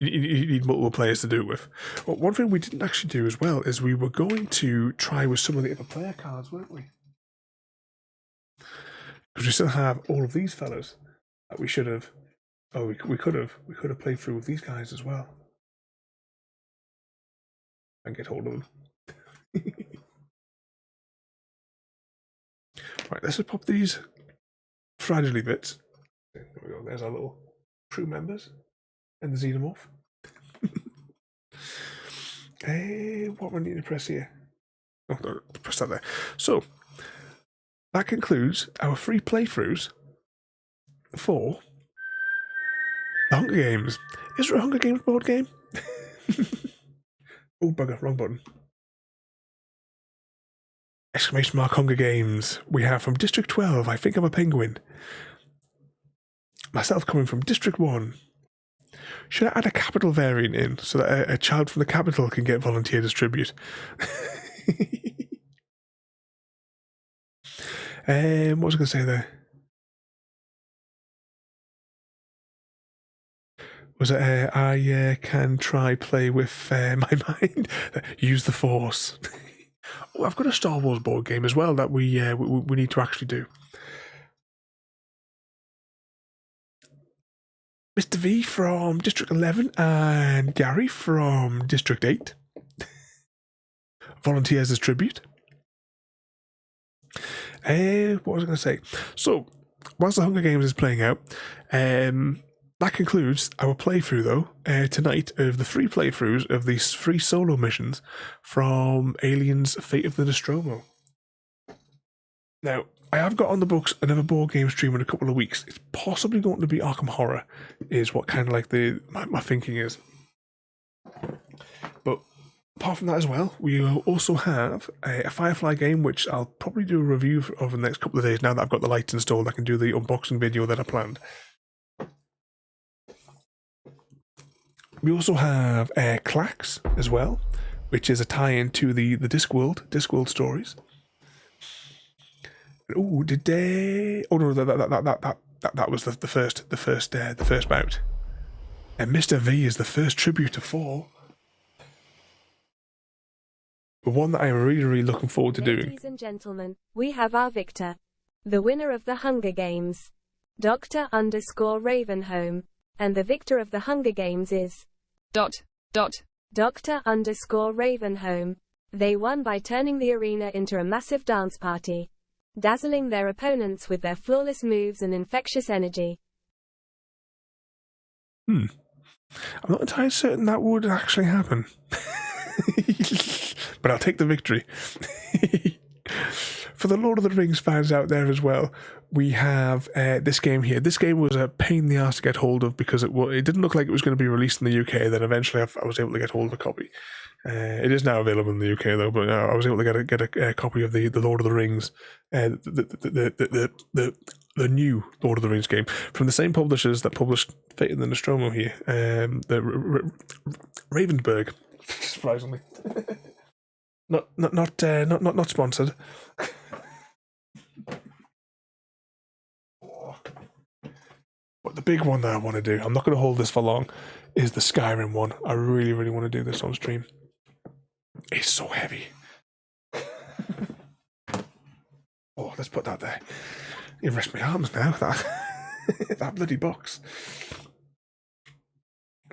you need multiple players to do it with. Well, one thing we didn't actually do as well is we were going to try with some of the other player cards, weren't we? Because we still have all of these fellas that we should have. Oh, we could have played through with these guys as well and get hold of them. Right, let's just pop these fragile bits. There we go. There's our little crew members. And the xenomorph. What we need to press here? Oh, no, press that there. So, that concludes our 3 playthroughs for the Hunger Games. Is there a Hunger Games board game? Oh, bugger, wrong button. Exclamation mark Hunger Games. We have from District 12, I think I'm a penguin. Myself coming from District 1. Should I add a capital variant in so that a child from the capital can get volunteer distribute? What was I going to say there? Was it I can try play with my mind? Use the Force. Oh, I've got a Star Wars board game as well that we need to actually do. Mr. V from District 11 and Gary from District 8. Volunteers as tribute. What was I going to say? So, whilst the Hunger Games is playing out, that concludes our playthrough, though, tonight of the 3 playthroughs of these 3 solo missions from Aliens Fate of the Nostromo. Now, I have got on the books another board game stream in a couple of weeks. It's possibly going to be Arkham Horror, is what kind of like my thinking is. But apart from that as well, we will also have a Firefly game, which I'll probably do a review over the next couple of days. Now that I've got the lights installed, I can do the unboxing video that I planned. We also have Clacks as well, which is a tie-in to the Discworld stories. Oh, did they? Oh no, that was the first bout. And Mr. V is the first tribute to Fall. The one that I am really looking forward to doing. Ladies and gentlemen, we have our victor, the winner of the Hunger Games, Dr. Ravenholm, and the victor of the Hunger Games is Dr. Ravenholm. They won by turning the arena into a massive dance party, dazzling their opponents with their flawless moves and infectious energy. I'm not entirely certain that would actually happen. But I'll take the victory. For the Lord of the Rings fans out there as well, we have this game here. This game was a pain in the arse to get hold of because it didn't look like it was going to be released in the UK. Then eventually I was able to get hold of a copy. It is now available in the UK though, but I was able to get a copy of the Lord of the Rings, the new Lord of the Rings game from the same publishers that published Fate in the Nostromo here, the Ravensburg, surprisingly. Not sponsored. But the big one that I want to do, I'm not going to hold this for long, is the Skyrim one. I really want to do this on stream. It's so heavy. Oh, let's put that there. You rest my arms now. That bloody box.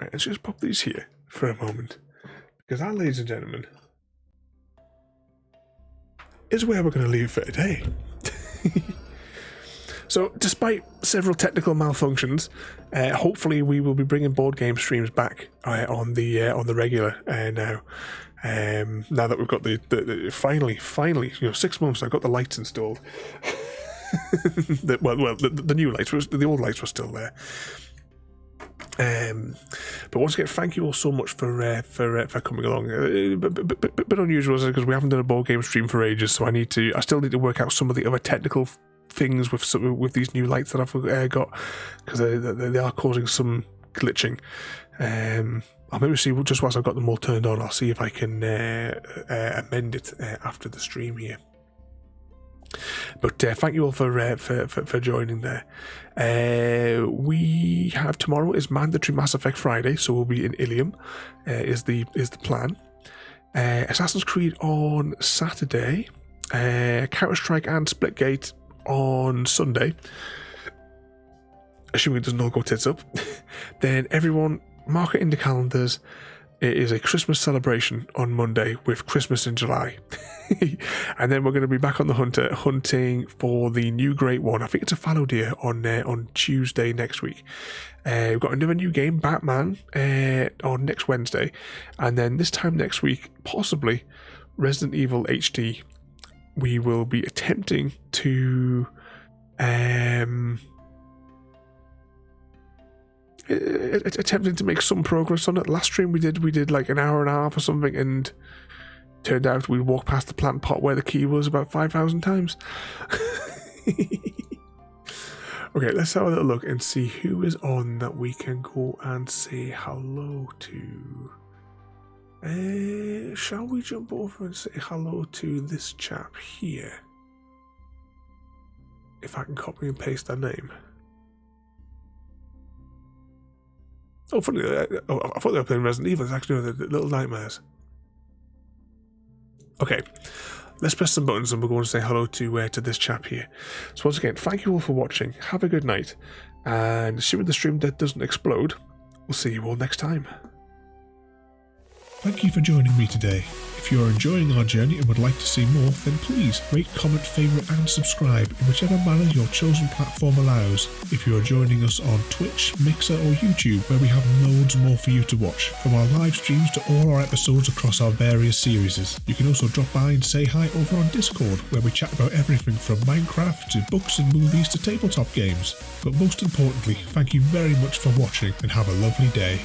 Right, let's just pop these here for a moment, because that, ladies and gentlemen, is where we're going to leave for today. So, despite several technical malfunctions, hopefully we will be bringing board game streams back on the regular now. Now that we've got the finally, 6 months, I've got the lights installed. The new lights, the old lights were still there. But once again, thank you all so much for coming along. Bit unusual because we haven't done a board game stream for ages, so I still need to work out some of the other technical things with these new lights that I've got, because they are causing some glitching. I'll maybe see, just whilst I've got them all turned on, I'll see if I can amend it after the stream here. But thank you all for joining there. We have tomorrow is mandatory Mass Effect Friday, so we'll be in Ilium. Is the plan. Assassin's Creed on Saturday. Counter-Strike and Splitgate on Sunday. Assuming it doesn't all go tits up. Then everyone mark it in the calendars. It is a Christmas celebration on Monday with Christmas in July. And then we're going to be back on the hunting for the new great one. I think it's a fallow deer on Tuesday next week. We've got another new game, Batman, on next Wednesday. And then this time next week, possibly Resident Evil HD. We will be attempting to make some progress on it. Last stream we did like an hour and a half or something, and turned out we walked past the plant pot where the key was about 5,000 times. Okay, let's have a little look and see who is on that we can go and say hello to. Shall we jump over and say hello to this chap here? If I can copy and paste their name. Oh, funny. I thought they were playing Resident Evil. It's actually the Little Nightmares. Okay, let's press some buttons and we're going to say hello to this chap here. So once again, thank you all for watching. Have a good night, and assuming the stream dead doesn't explode, we'll see you all next time. Thank you for joining me today. If If you're enjoying our journey and would like to see more, then please rate, comment, favourite and subscribe in whichever manner your chosen platform allows. If you are joining us on Twitch, Mixer or YouTube, where we have loads more for you to watch, from our live streams to all our episodes across our various series. You can also drop by and say hi over on Discord, where we chat about everything from Minecraft to books and movies to tabletop games. But most importantly, thank you very much for watching and have a lovely day.